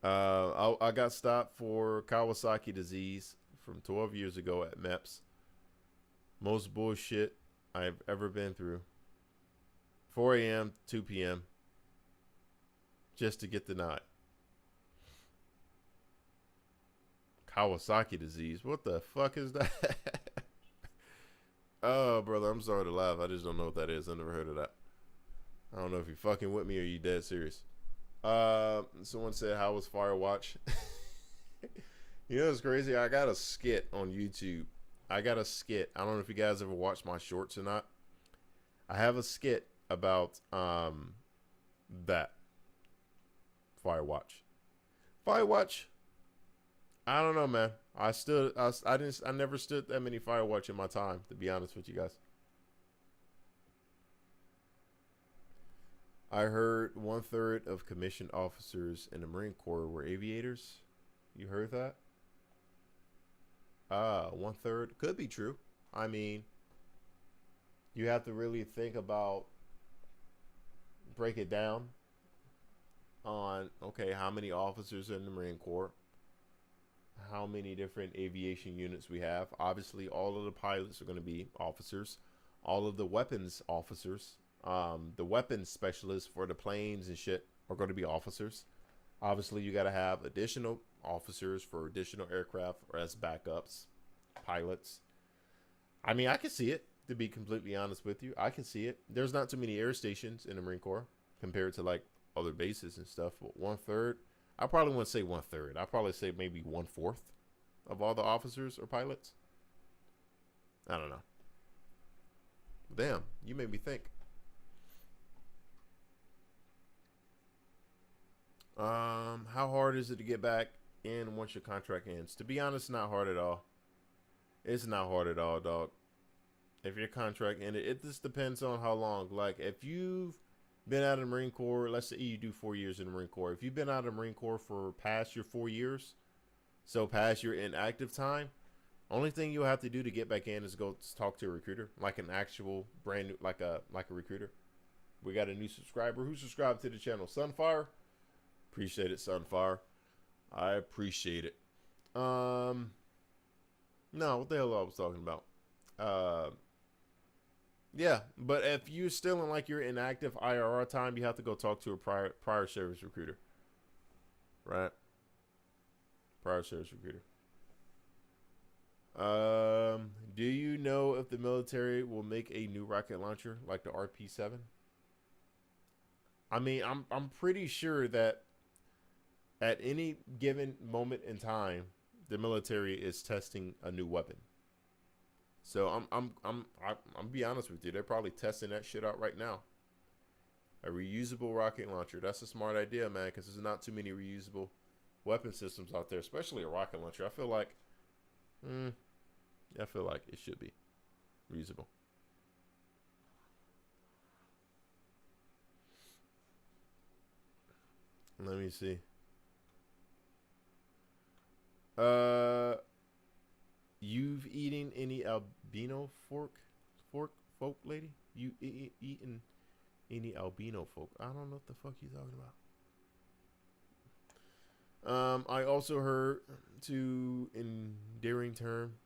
I got stopped for Kawasaki disease from 12 years ago at MEPS. Most bullshit I've ever been through. 4 a.m., 2 p.m. just to get denied. Kawasaki disease. What the fuck is that? Oh, brother, I'm sorry to laugh. I just don't know what that is. I never heard of that. I don't know if you're fucking with me or you dead serious. Someone said, how was Firewatch? You know what's crazy? I got a skit on YouTube. I got a skit. I don't know if you guys ever watched my shorts or not. I have a skit about that Firewatch. Firewatch. I don't know, man. I never stood that many Firewatch in my time, to be honest with you guys. I heard 1/3 of commissioned officers in the Marine Corps were aviators. You heard that? 1/3 could be true. I mean, you have to really think about, break it down on, okay, how many officers are in the Marine Corps, how many different aviation units we have. Obviously, all of the pilots are going to be officers, all of the weapons officers, the weapons specialists for the planes and shit are going to be officers. Obviously, you got to have additional officers for additional aircraft or as backups, pilots. I mean, I can see it, to be completely honest with you. I can see it. There's not too many air stations in the Marine Corps compared to like other bases and stuff. But 1/3, I probably wouldn't say 1/3. I'd probably say maybe 1/4 of all the officers or pilots. I don't know. Damn, you made me think. How hard is it to get back in once your contract ends? To be honest, not hard at all. It's not hard at all, dog. If your contract ended, it just depends on how long. Like, if you've been out of the Marine Corps, let's say you do 4 years in the Marine Corps. If you've been out of the Marine Corps for past your 4 years, so past your inactive time, only thing you'll have to do to get back in is go talk to a recruiter, like an actual brand new, like a recruiter. We got a new subscriber who subscribed to the channel, Sunfire. Appreciate it, Sunfire. I appreciate it. No, what the hell I was talking about? Yeah, but if you're still in like your inactive IRR time, you have to go talk to a prior service recruiter, right? Prior service recruiter. Do you know if the military will make a new rocket launcher like the RP-7? I mean, I'm pretty sure that at any given moment in time, the military is testing a new weapon. So I'm be honest with you, they're probably testing that shit out right now. A reusable rocket launcher. That's a smart idea, man, because there's not too many reusable weapon systems out there, especially a rocket launcher. I feel like it should be reusable. Let me see. You've eaten any albino folk lady? You eaten any albino folk? I don't know what the fuck you talking about. I also heard, to endearing term,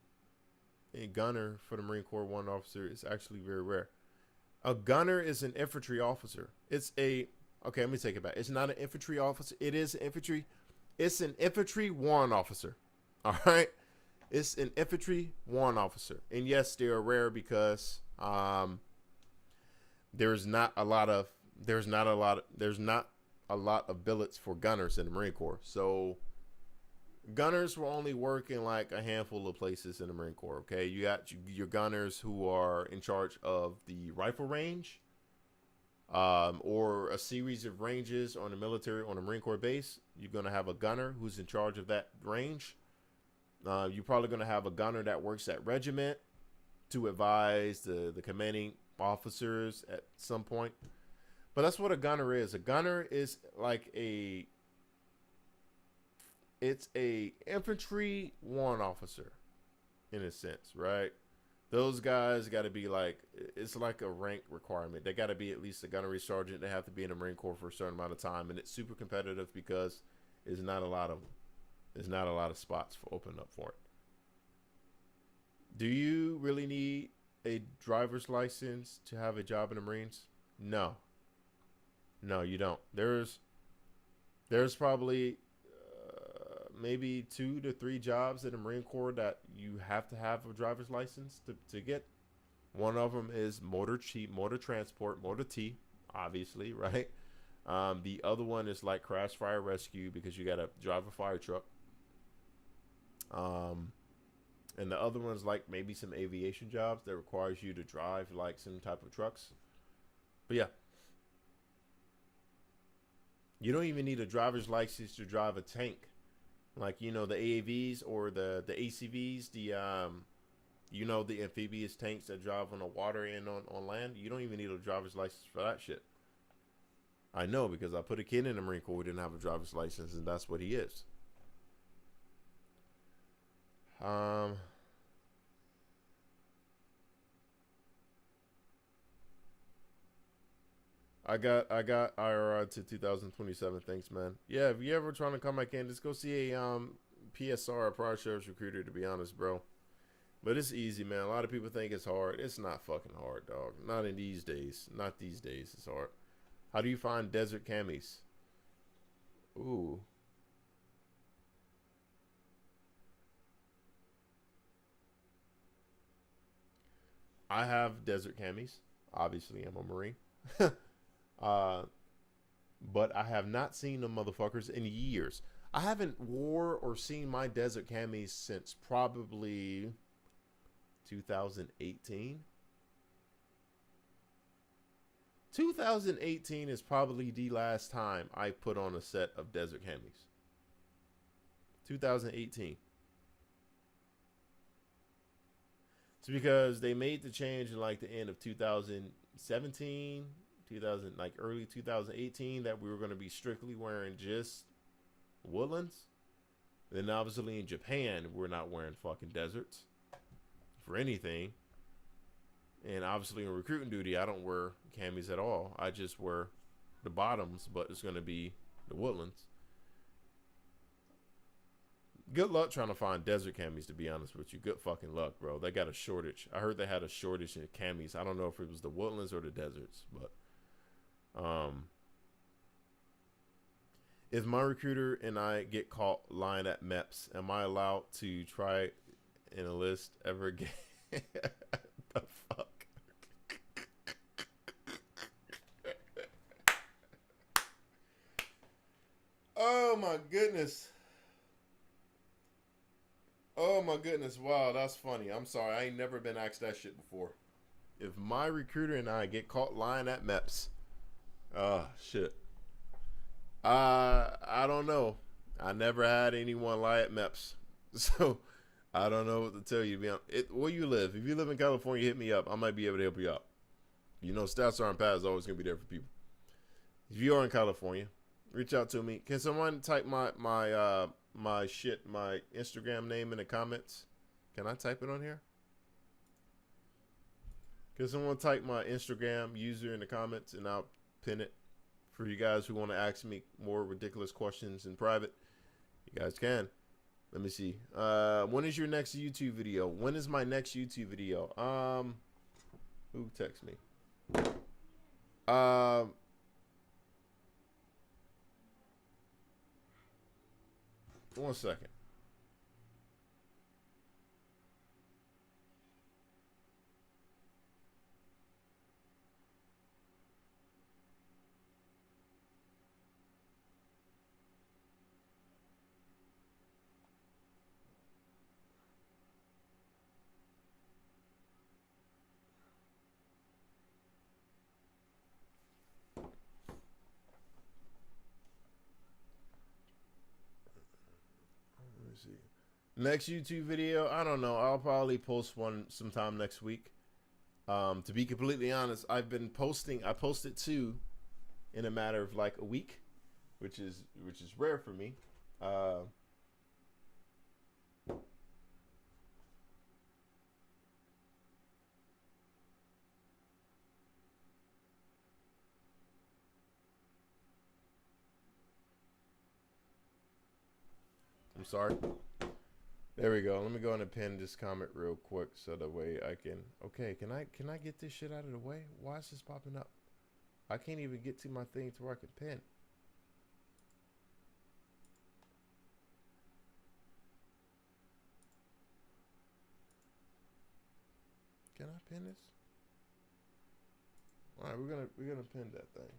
a gunner for the Marine Corps 1 officer is actually very rare. A gunner is an infantry officer. Okay, let me take it back. It's not an infantry officer. It is infantry. It's an infantry 1 officer. All right. It's an infantry 1 officer. And yes, they are rare because there's not a lot of billets for gunners in the Marine Corps. So gunners will only work in like a handful of places in the Marine Corps. Okay, you got your gunners who are in charge of the rifle range, or a series of ranges on the Marine Corps base. You're gonna have a gunner who's in charge of that range. You're probably gonna have a gunner that works at regiment to advise the commanding officers at some point. But that's what a gunner is. A gunner is like it's a infantry 1 officer in a sense, right? Those guys got to be like, it's like a rank requirement. They got to be at least a gunnery sergeant. They have to be in the Marine Corps for a certain amount of time, and it's super competitive because there's not a lot of spots for open up for it. Do you really need a driver's license to have a job in the Marines? No, you don't. There's probably maybe 2 to 3 jobs in the Marine Corps that you have to have a driver's license to get. One of them is motor transport, motor T, obviously, right? The other one is like crash fire rescue because you got to drive a fire truck. And the other one's like maybe some aviation jobs that requires you to drive like some type of trucks. But yeah, you don't even need a driver's license to drive a tank, like you know the AAVs or the ACVs, the amphibious tanks that drive on the water and on land. You don't even need a driver's license for that shit. I know because I put a kid in the Marine Corps who didn't have a driver's license, and that's what he is. I got IRR to 2027. Thanks, man. Yeah, if you ever trying to come back in, just go see a PSR, a Prior Service Recruiter. To be honest, bro, but it's easy, man. A lot of people think it's hard. It's not fucking hard, dog. Not in these days. Not these days. It's hard. How do you find desert camis? Ooh. I have desert camis. Obviously, I'm a Marine. uh, but I have not seen them motherfuckers in years. I haven't wore or seen my desert camis since probably 2018. 2018 is probably the last time I put on a set of desert camis. 2018. It's because they made the change in like the end of 2017, 2000, like early 2018, that we were going to be strictly wearing just woodlands. Then obviously in Japan, we're not wearing fucking deserts for anything. And obviously in recruiting duty, I don't wear camis at all. I just wear the bottoms, but it's going to be the woodlands. Good luck trying to find desert camis, to be honest with you. Good fucking luck, bro. They got a shortage. I heard they had a shortage in camis. I don't know if it was the woodlands or the deserts, but if my recruiter and I get caught lying at MEPS, am I allowed to try and enlist ever again? The fuck? Oh my goodness. Oh my goodness. Wow, that's funny. I'm sorry. I ain't never been asked that shit before. If my recruiter and I get caught lying at MEPS, shit. I don't know. I never had anyone lie at MEPS. So I don't know what to tell you. Where you live? If you live in California, hit me up. I might be able to help you out. You know, Stats Aren't Pads is always going to be there for people. If you are in California, reach out to me. Can someone type my Instagram name in the comments? Can I type it on here? Can someone type my Instagram user in the comments and I'll pin it for you guys who want to ask me more ridiculous questions in private? You guys can. Let me see. When is your next YouTube video? When is my next YouTube video? Who texts me? 1 second. See. Next YouTube video, I don't know. I'll probably post one sometime next week. To be completely honest, I've been posting. I posted 2 in a matter of like a week, which is rare for me. I'm sorry. There we go. Let me go in and pin this comment real quick so that way I can. Okay, can I get this shit out of the way? Why is this popping up? I can't even get to my thing to where I can pin. Can I pin this? All right, we're gonna pin that thing.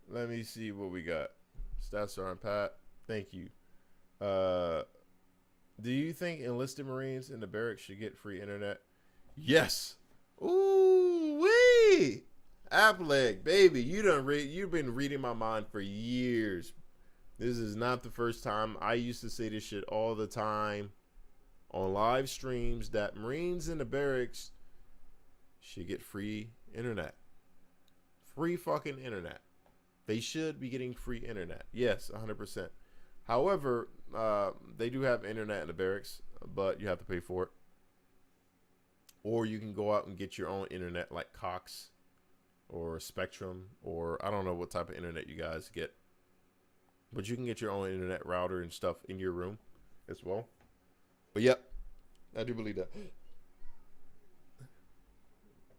Let me see what we got. Stats are on Pat. Thank you. Do you think enlisted Marines in the barracks should get free internet? Yes. Ooh wee. Appleg, baby, you've been reading my mind for years. This is not the first time. I used to say this shit all the time on live streams that Marines in the barracks should get free internet. Free fucking internet. They should be getting free internet. Yes, 100%. However, they do have internet in the barracks, but you have to pay for it. Or you can go out and get your own internet like Cox or Spectrum, or I don't know what type of internet you guys get. But you can get your own internet router and stuff in your room as well. But yep, I do believe that.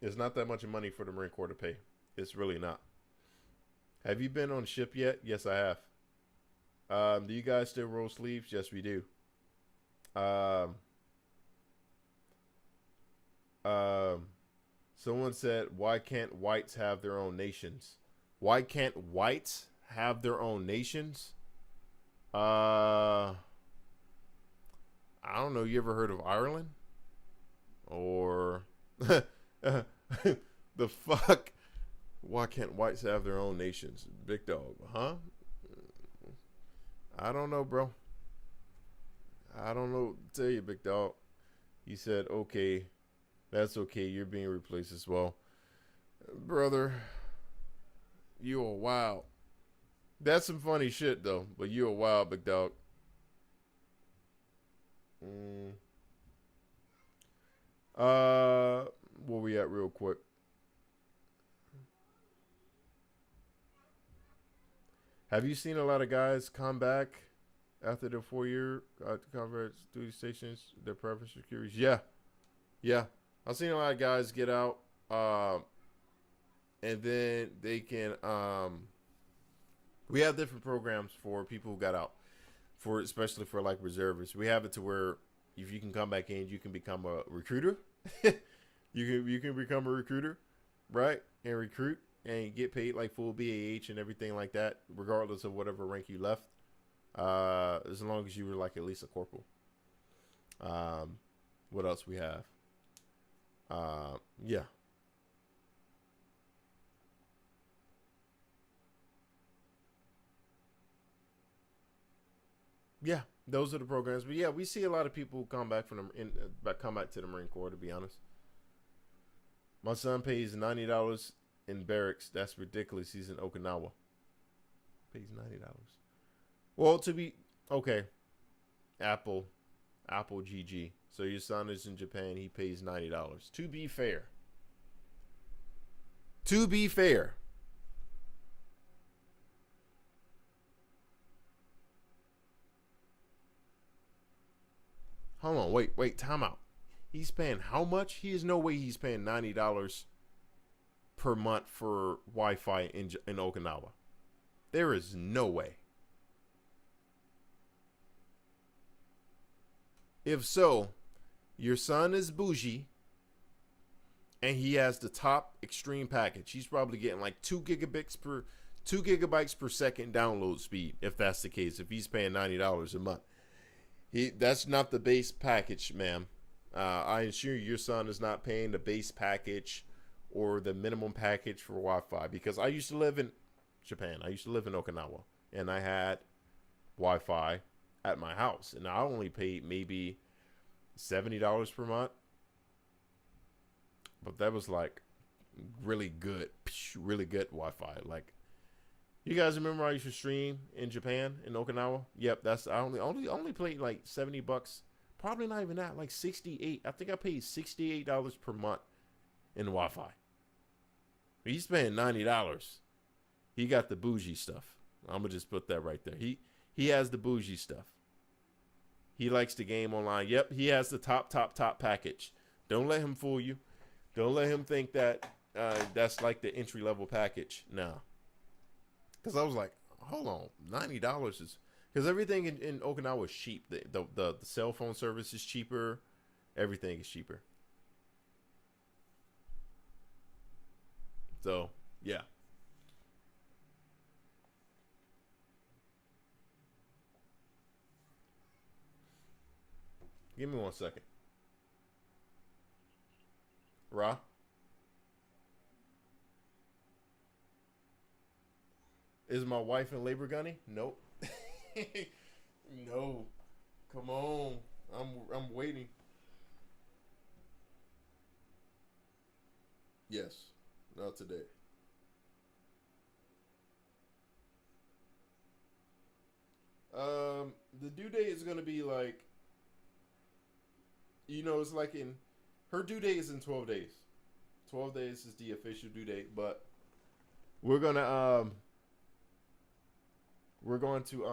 It's not that much money for the Marine Corps to pay. It's really not. Have you been on ship yet? Yes, I have. Do you guys still roll sleeves? Yes, we do. Someone said, why can't whites have their own nations? Why can't whites have their own nations? I don't know. You ever heard of Ireland? Or the fuck? Why can't whites have their own nations? Big dog, huh? I don't know, bro. I don't know. Tell you, big dog. He said, okay, that's okay. You're being replaced as well. Brother, you are wild. That's some funny shit, though. But you are wild, big dog. Where we at real quick? Have you seen a lot of guys come back after the 4-year combat duty stations, their preference for securities? Yeah. I've seen a lot of guys get out, and then they can. We have different programs for people who got out, for especially for like reservists. We have it to where if you can come back in, you can become a recruiter. you can become a recruiter, right, and recruit. And get paid like full BAH and everything like that, regardless of whatever rank you left, as long as you were like at least a corporal. What else we have? Yeah. Yeah, those are the programs. But yeah, we see a lot of people come back come back to the Marine Corps. To be honest, my son pays $90 in barracks. That's ridiculous. He's in Okinawa. Pays $90. Well, to be okay, Apple GG. So your son is in Japan. He pays $90. To be fair. Hold on, wait, time out. He's paying how much? There's no way he's paying $90 per month for Wi-Fi in Okinawa. There is no way. If so, your son is bougie and he has the top extreme package. He's probably getting like 2 gigabytes per second download speed, if that's the case, if he's paying $90 a month. That's not the base package, ma'am. I assure you your son is not paying the base package or the minimum package for Wi-Fi, because I used to live in Japan. I used to live in Okinawa, and I had Wi-Fi at my house, and I only paid maybe $70 per month, but that was like really good Wi-Fi. Like, you guys remember I used to stream in Japan, in Okinawa? Yep, that's I only paid like $70. Probably not even that, like 68. I think I paid $68 per month in Wi-Fi. He's paying $90. He got the bougie stuff. I'm gonna just put that right there. He has the bougie stuff. He likes the game online. Yep, he has the top package. Don't let him fool you. Don't let him think that that's like the entry level package. No. Because I was like, hold on, $90 is, because everything in Okinawa is cheap. The cell phone service is cheaper. Everything is cheaper. So yeah. Give me 1 second. Ra? Is my wife in labor, Gunny? Nope. No. Come on. I'm waiting. Yes. Not today. The due date is gonna be like, it's like in her due date is in 12 days. 12 days is the official due date, but we're gonna we're going to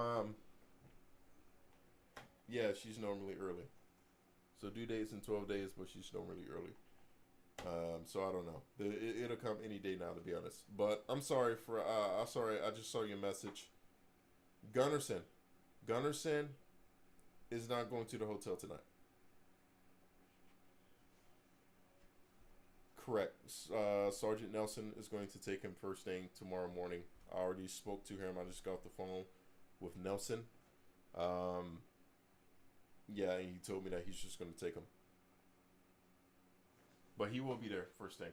yeah, she's normally early. So due date's in 12 days, but she's normally early. So I don't know. It'll come any day now, to be honest. But I'm sorry for I'm sorry. I just saw your message. Gunnarsson is not going to the hotel tonight. Correct. Sergeant Nelson is going to take him first thing tomorrow morning. I already spoke to him. I just got off the phone with Nelson. Yeah, and he told me that he's just going to take him. But he will be there first thing.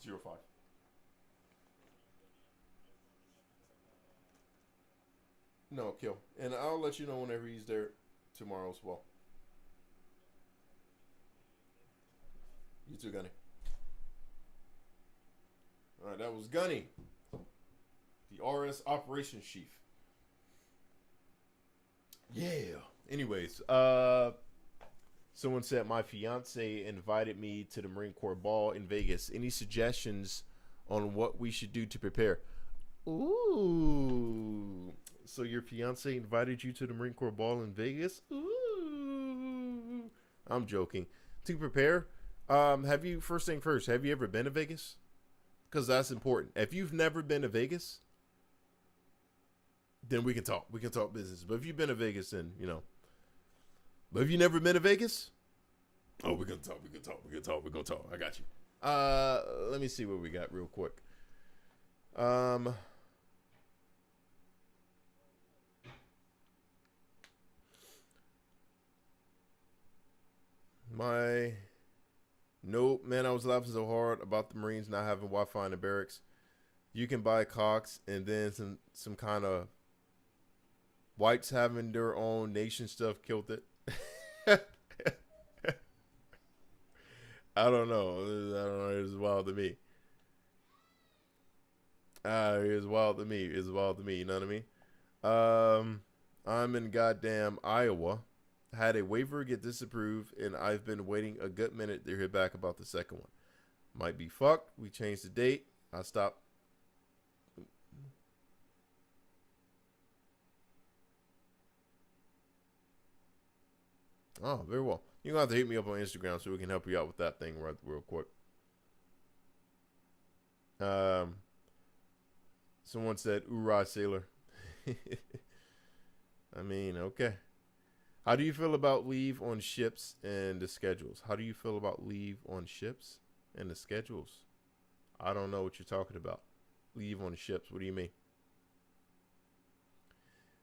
05. No, kill. And I'll let you know whenever he's there tomorrow as well. You too, Gunny. All right, that was Gunny, the RS Operations Chief. Yeah. Anyways, someone said my fiance invited me to the Marine Corps ball in Vegas. Any suggestions on what we should do to prepare? Ooh. So your fiance invited you to the Marine Corps ball in Vegas? Ooh. I'm joking. To prepare, have you, first thing first, have you ever been to Vegas? Because that's important. If you've never been to Vegas, then we can talk. We can talk business. But if you've been to Vegas, then, But if you never been to Vegas, oh, we're going to talk. We're going to talk. I got you. Let me see what we got real quick. Nope, man, I was laughing so hard about the Marines not having Wi-Fi in the barracks. You can buy Cox and then some kind of whites having their own nation stuff killed it. I don't know. It's wild to me. It's wild to me. You know what I mean? I'm in goddamn Iowa. Had a waiver get disapproved, and I've been waiting a good minute to hear back about the second one. Might be fucked. We changed the date. I stopped. Oh, very well. You're going to have to hit me up on Instagram so we can help you out with that thing real quick. Someone said, "Oorah, sailor." I mean, okay. How do you feel about leave on ships and the schedules? How do you feel about leave on ships and the schedules? I don't know what you're talking about. Leave on ships. What do you mean?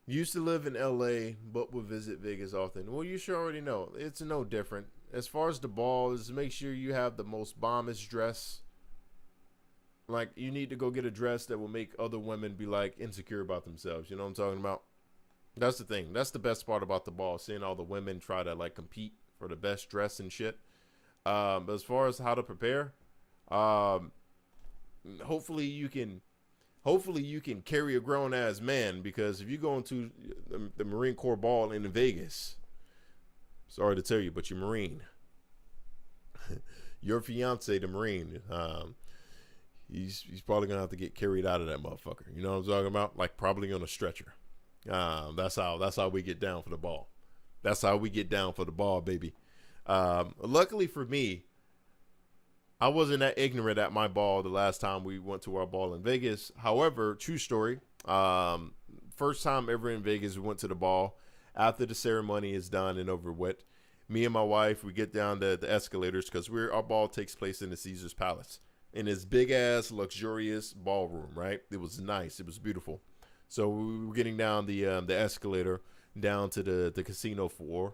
Used to live in LA, but would visit Vegas often. Well, you should already know. It's no different. As far as the ball is, make sure you have the most bombest dress. Like, you need to go get a dress that will make other women be, like, insecure about themselves. You know what I'm talking about? That's the thing. That's the best part about the ball. Seeing all the women try to, like, compete for the best dress and shit. But as far as how to prepare, hopefully you can carry a grown-ass man, because if you go into the Marine Corps ball in Vegas, sorry to tell you, but you're Marine. Your fiance, the Marine, he's probably going to have to get carried out of that motherfucker. You know what I'm talking about? Like, probably on a stretcher. That's how we get down for the ball. That's how we get down for the ball, baby. Luckily for me, I wasn't that ignorant at my ball the last time we went to our ball in Vegas. However, true story. First time ever in Vegas, we went to the ball. After the ceremony is done and over with, me and my wife, we get down the escalators, because our ball takes place in the Caesar's Palace, in this big ass luxurious ballroom. Right? It was nice. It was beautiful. So we were getting down the escalator. down to the casino floor.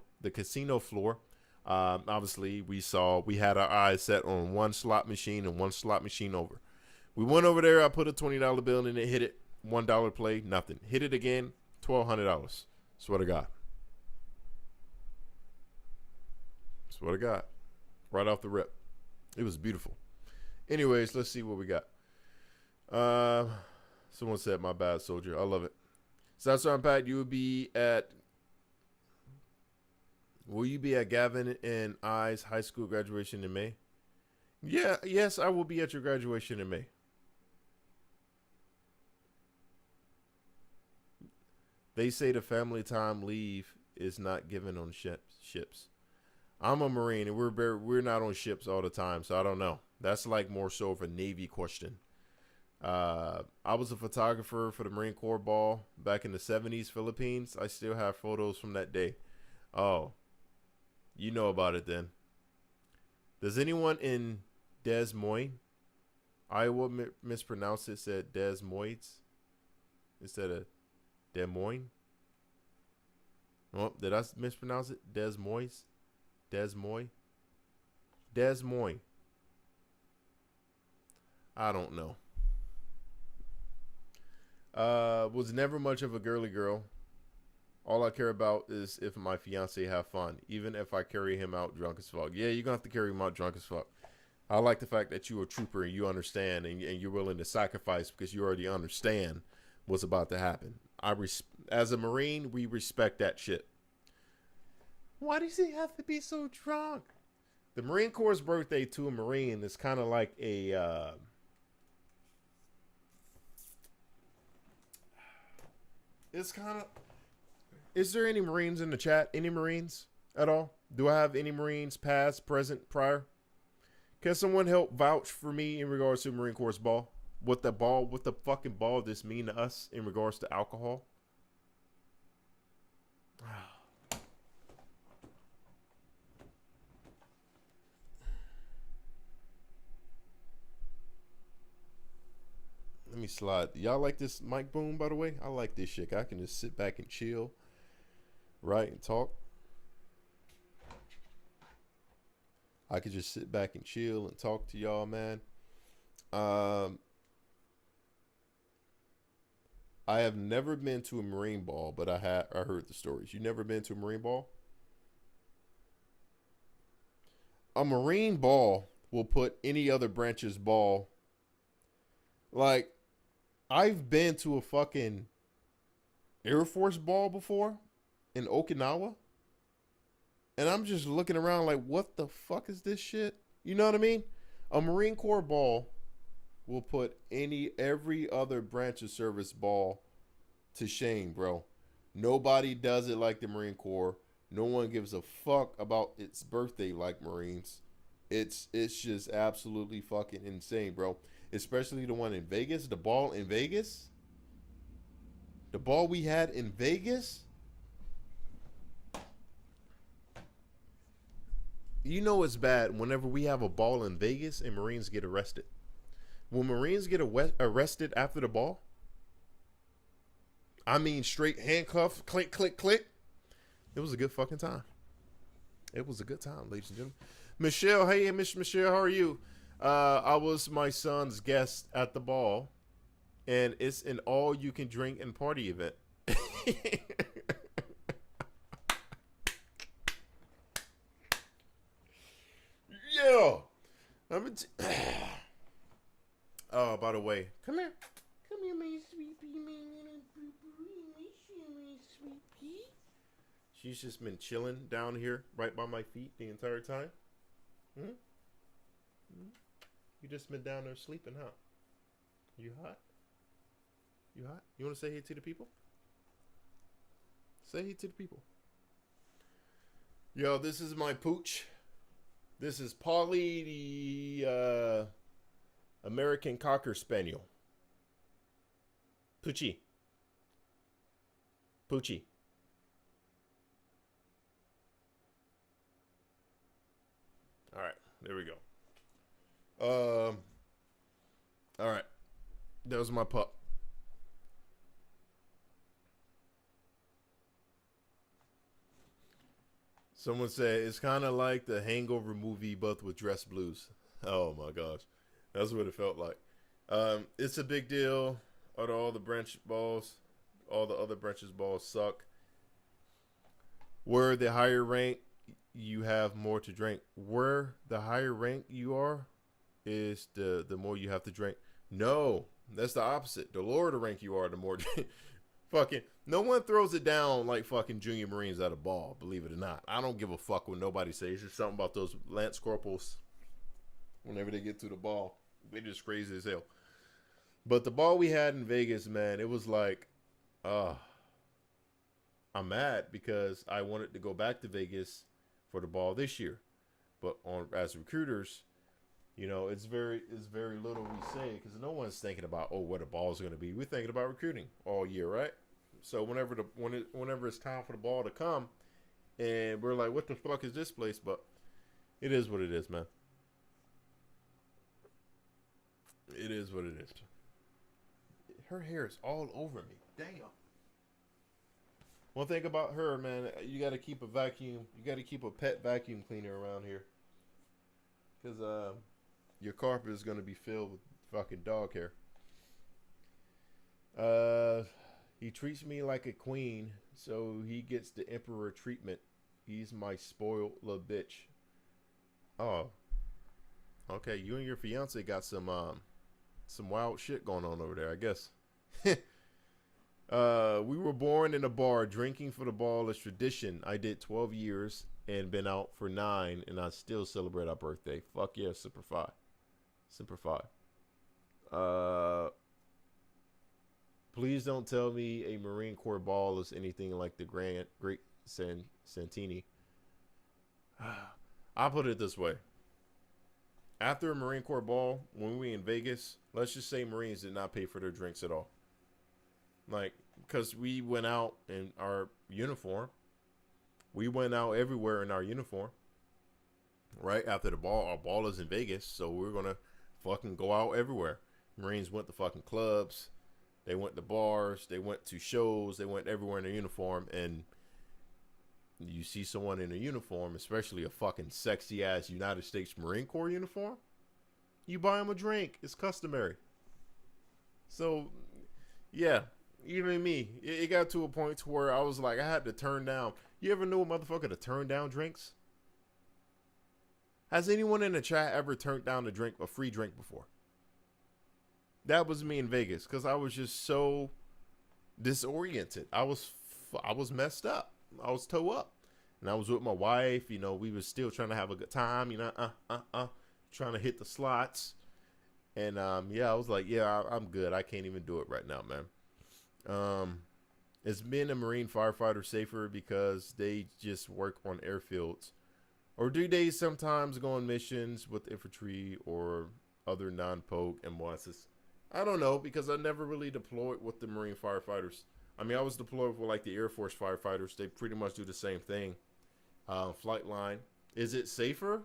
Obviously, we had our eyes set on one slot machine and one slot machine over. We went over there. I put a $20 bill in it, hit it. $1 play, nothing. Hit it again, $1,200. Swear to God. Swear to God. Right off the rip. It was beautiful. Anyways, let's see what we got. Someone said, my bad, soldier. I love it. Southside Pat, will you be at Gavin and I's high school graduation in May? Yeah, yes, I will be at your graduation in May. They say the family time leave is not given on ships. I'm a Marine, and we're not on ships all the time, so I don't know. That's like more so of a Navy question. I was a photographer for the Marine Corps ball back in the 70s, Philippines. I still have photos from that day. Oh, you know about it then. Does anyone in Des Moines, Iowa, mispronounce it? Said Des Moines instead of Des Moines. Oh, did I mispronounce it? Des Moines. Des Moines. Des Moines. I don't know. Was never much of a girly girl. All I care about is if my fiance have fun, even if I carry him out drunk as fuck. Yeah, you're gonna have to carry him out drunk as fuck. I like the fact that you're a trooper and you understand and you're willing to sacrifice because you already understand what's about to happen. As a Marine, we respect that shit. Why does he have to be so drunk? The Marine Corps' birthday to a Marine is kind of like a it's kind of. Is there any Marines in the chat? Any Marines at all? Do I have any Marines past, present, prior? Can someone help vouch for me in regards to Marine Corps ball? What the fucking ball this mean to us in regards to alcohol? Let me slide. Y'all like this mic boom, by the way? I like this shit. I can just sit back and chill, right, and talk. I could just sit back and chill and talk to y'all, man. I have never been to a Marine ball, but I heard the stories. You never been to a Marine ball? A Marine ball will put any other branch's ball. Like, I've been to a fucking Air Force ball before in Okinawa. And I'm just looking around like, what the fuck is this shit? You know what I mean? A Marine Corps ball will put every other branch of service ball to shame, bro. Nobody does it like the Marine Corps. No one gives a fuck about its birthday like Marines. It's just absolutely fucking insane, bro. Especially the one in Vegas, the ball in Vegas. The ball we had in Vegas. You know it's bad whenever we have a ball in Vegas and Marines get arrested. When Marines get arrested after the ball, I mean straight handcuffs, click, click, click. It was a good fucking time. It was a good time, ladies and gentlemen. Michelle, hey, Miss Michelle, how are you? I was my son's guest at the ball, and it's an all-you-can-drink and party event. Yeah. Oh, by the way, come here, my sweet pea, my sweet pea. She's just been chilling down here, right by my feet, the entire time. Hmm? You just been down there sleeping, huh? You hot? You hot? You want to say hey to the people? Say hey to the people. Yo, this is my pooch. This is Polly, the American Cocker Spaniel. Poochie. Poochie. All right, there we go. All right, that was my pup. Someone said it's kind of like the Hangover movie, but with dress blues. Oh my gosh, that's what it felt like. It's a big deal. All the branch balls, all the other branches balls suck. Where the higher rank, you have more to drink. Where the higher rank you are, is the more you have to drink. No, that's the opposite. The lower the rank you are, the more fucking no one throws it down like fucking junior marines at a ball, believe it or not. I don't give a fuck what nobody says. It's just something about those lance corporals. Whenever they get to the ball, they just crazy as hell. But the ball we had in Vegas, man, it was like, uh I'm mad because I wanted to go back to Vegas for the ball this year. But on as recruiters, it's very little we say because no one's thinking about what the ball is going to be. We're thinking about recruiting all year, right? So whenever it's time for the ball to come, and we're like, what the fuck is this place? But it is what it is, man. It is what it is. Her hair is all over me. Damn. One thing about her, man, you got to keep a vacuum. You got to keep a pet vacuum cleaner around here, because your carpet is gonna be filled with fucking dog hair. He treats me like a queen, so he gets the emperor treatment. He's my spoiled little bitch. Oh, okay. You and your fiance got some wild shit going on over there, I guess. We were born in a bar. Drinking for the ball is tradition. I did 12 years and been out for 9, and I still celebrate our birthday. Fuck yeah, Semper Fi. Semper Fi. Please don't tell me a Marine Corps ball is anything like the Great Santini. I'll put it this way. After a Marine Corps ball, when we in Vegas, let's just say Marines did not pay for their drinks at all. Like, because we went out in our uniform. We went out everywhere in our uniform. Right after the ball, our ball is in Vegas, so we're going to fucking go out everywhere. Marines went to fucking clubs. They went to bars. They went to shows. They went everywhere in their uniform. And you see someone in a uniform, especially a fucking sexy ass United States Marine Corps uniform, you buy them a drink. It's customary. So, yeah. Even me, it got to a point to where I was like, I had to turn down. You ever know a motherfucker to turn down drinks? Has anyone in the chat ever turned down a free drink before? That was me in Vegas because I was just so disoriented. I was messed up. I was toe up, and I was with my wife. We was still trying to have a good time. Trying to hit the slots, and I was like, yeah, I'm good. I can't even do it right now, man. Is being a Marine firefighter safer because they just work on airfields, or do they sometimes go on missions with infantry or other non-poke MOSs? I don't know, because I never really deployed with the Marine firefighters. I mean, I was deployed with like the Air Force firefighters. They pretty much do the same thing. Flight line. Is it safer?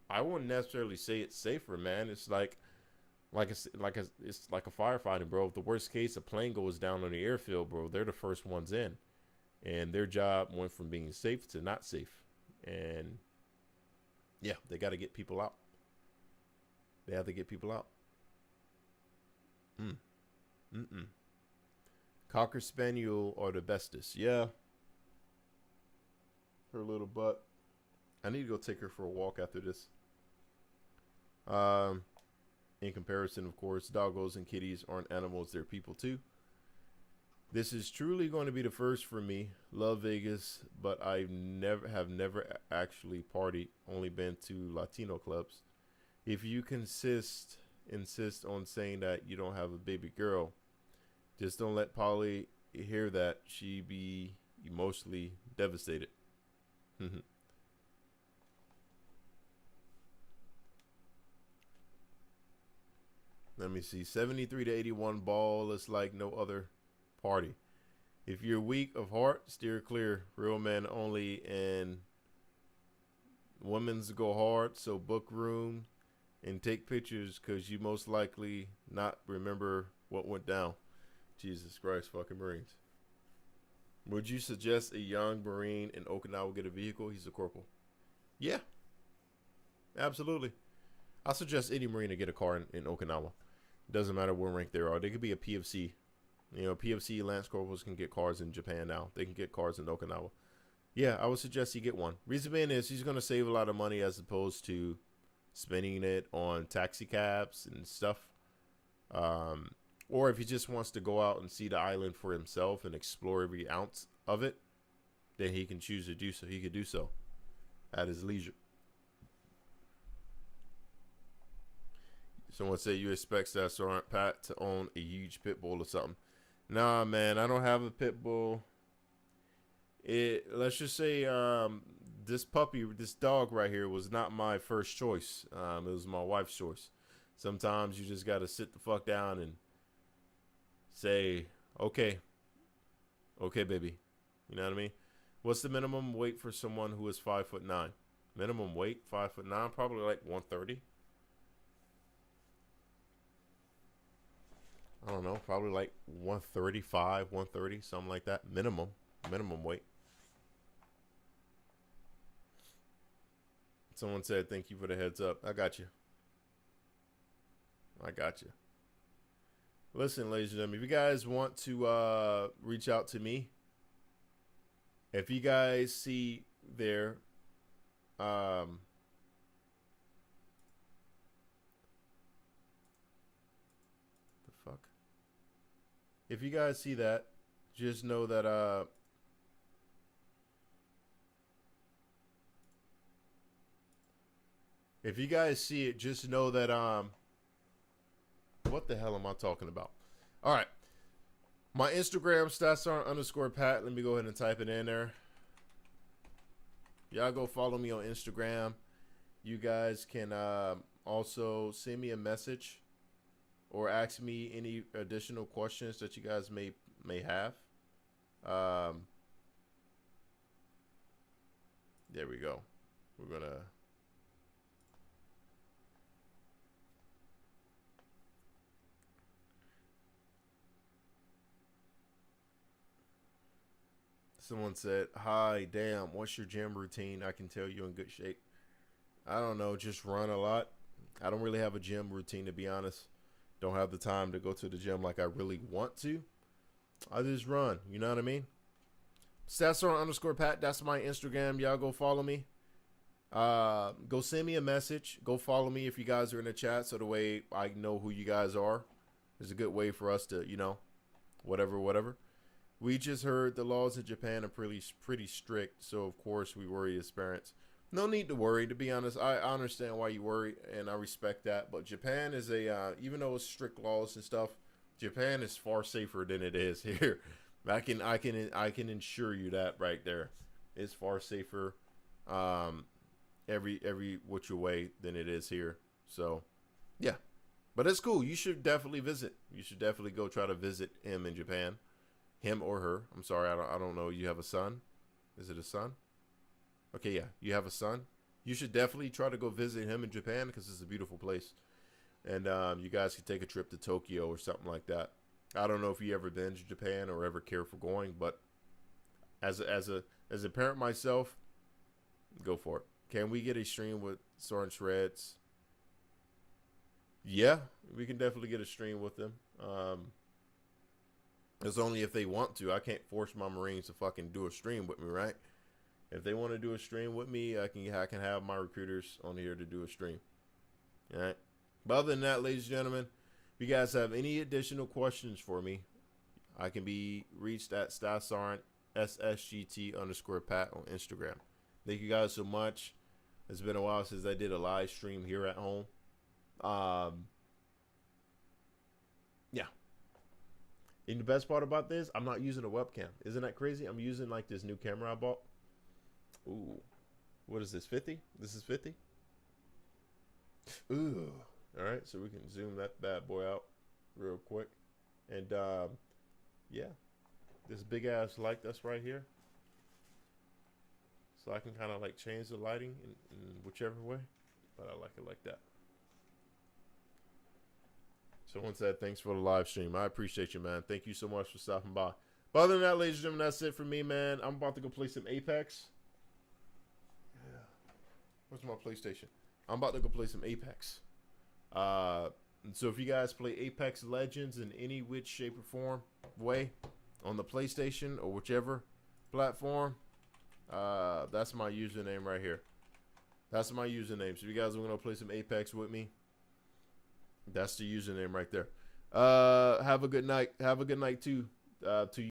I wouldn't necessarily say it's safer, man. It's like it's like a firefighting, bro. If the worst case, a plane goes down on the airfield, bro, they're the first ones in, and their job went from being safe to not safe. And yeah, they got to get people out. They have to get people out. Cocker Spaniel are the bestest. Yeah, her little butt. I need to go take her for a walk after this. In comparison, of course, doggos and kitties aren't animals, they're people too. This is truly going to be the first for me. Love Vegas, but I have never actually partied, only been to Latino clubs. If you insist on saying that you don't have a baby girl, just don't let Polly hear that. She be emotionally devastated. Let me see. 73 to 81 ball is like no other party. If you're weak of heart, steer clear. Real men only, and women's go hard. So book room and take pictures, because you most likely not remember what went down. Jesus Christ, fucking Marines. Would you suggest a young Marine in Okinawa get a vehicle? He's a corporal. Yeah, absolutely. I suggest any Marine to get a car in Okinawa. Doesn't matter what rank they are. They could be a PFC. You know, PFC Lance Corporals can get cars in Japan now. They can get cars in Okinawa. Yeah, I would suggest he get one. Reason being is he's going to save a lot of money as opposed to spending it on taxi cabs and stuff. Or if he just wants to go out and see the island for himself and explore every ounce of it, then he can choose to do so. He could do so at his leisure. Someone said you expect that Sergeant Pat to own a huge pit bull or something. Nah, man, I don't have a pit bull. Let's just say this puppy, this dog right here was not my first choice. It was my wife's choice. Sometimes you just got to sit the fuck down and say, okay, baby. You know what I mean? What's the minimum weight for someone who is 5'9"? Minimum weight, 5'9", probably like 130. I don't know, probably like 135, 130, something like that. Minimum weight. Someone said, thank you for the heads up. I got you. Listen, ladies and gentlemen, if you guys want to reach out to me, if you guys see there, the fuck? If you guys see that, just know that if you guys see it, just know that what the hell am I talking about? All right. My Instagram, _Pat. Let me go ahead and type it in there. Y'all go follow me on Instagram. You guys can also send me a message or ask me any additional questions that you guys may have. There we go. We're going to... Someone said, hi, damn, what's your gym routine? I can tell you're in good shape. I don't know, just run a lot. I don't really have a gym routine, to be honest. Don't have the time to go to the gym like I really want to. I just run, you know what I mean? _Pat, that's my Instagram. Y'all go follow me. Go send me a message. Go follow me if you guys are in the chat so the way I know who you guys are. It's a good way for us to, you know, whatever. We just heard the laws in Japan are pretty strict, so of course we worry as parents. No need to worry, to be honest. I understand why you worry, and I respect that. But Japan is even though it's strict laws and stuff, Japan is far safer than it is here. I can ensure you that right there. It's far safer, every which way than it is here. So, yeah, but it's cool. You should definitely visit. You should definitely go try to visit him in Japan. Him or her. I'm sorry, I don't know. You have a son? Is it a son? Okay, yeah, you have a son. You should definitely try to go visit him in Japan because it's a beautiful place. And you guys could take a trip to Tokyo or something like that. I don't know if you ever been to Japan or ever care for going, but as a parent myself, go for it. Can we get a stream with Sergeant Shreds? Yeah, we can definitely get a stream with them. It's only if they want to. I can't force my Marines to fucking do a stream with me, right? If they want to do a stream with me, I can have my recruiters on here to do a stream. All right. But other than that, ladies and gentlemen, if you guys have any additional questions for me, I can be reached at StaffSergeant _Pat on Instagram. Thank you guys so much. It's been a while since I did a live stream here at home. Yeah. And the best part about this, I'm not using a webcam. Isn't that crazy? I'm using like this new camera I bought. Ooh. What is this, 50? This is 50? Ooh. All right, so we can zoom that bad boy out real quick. And, yeah. This big-ass light that's right here. So I can kind of like change the lighting in whichever way. But I like it like that. Someone said, thanks for the live stream. I appreciate you, man. Thank you so much for stopping by. But other than that, ladies and gentlemen, that's it for me, man. I'm about to go play some Apex. Yeah. Where's my PlayStation? I'm about to go play some Apex. So if you guys play Apex Legends in any which shape or form way on the PlayStation or whichever platform, that's my username right here. That's my username. So if you guys are going to play some Apex with me, that's the username right there. Have a good night. Have a good night too. To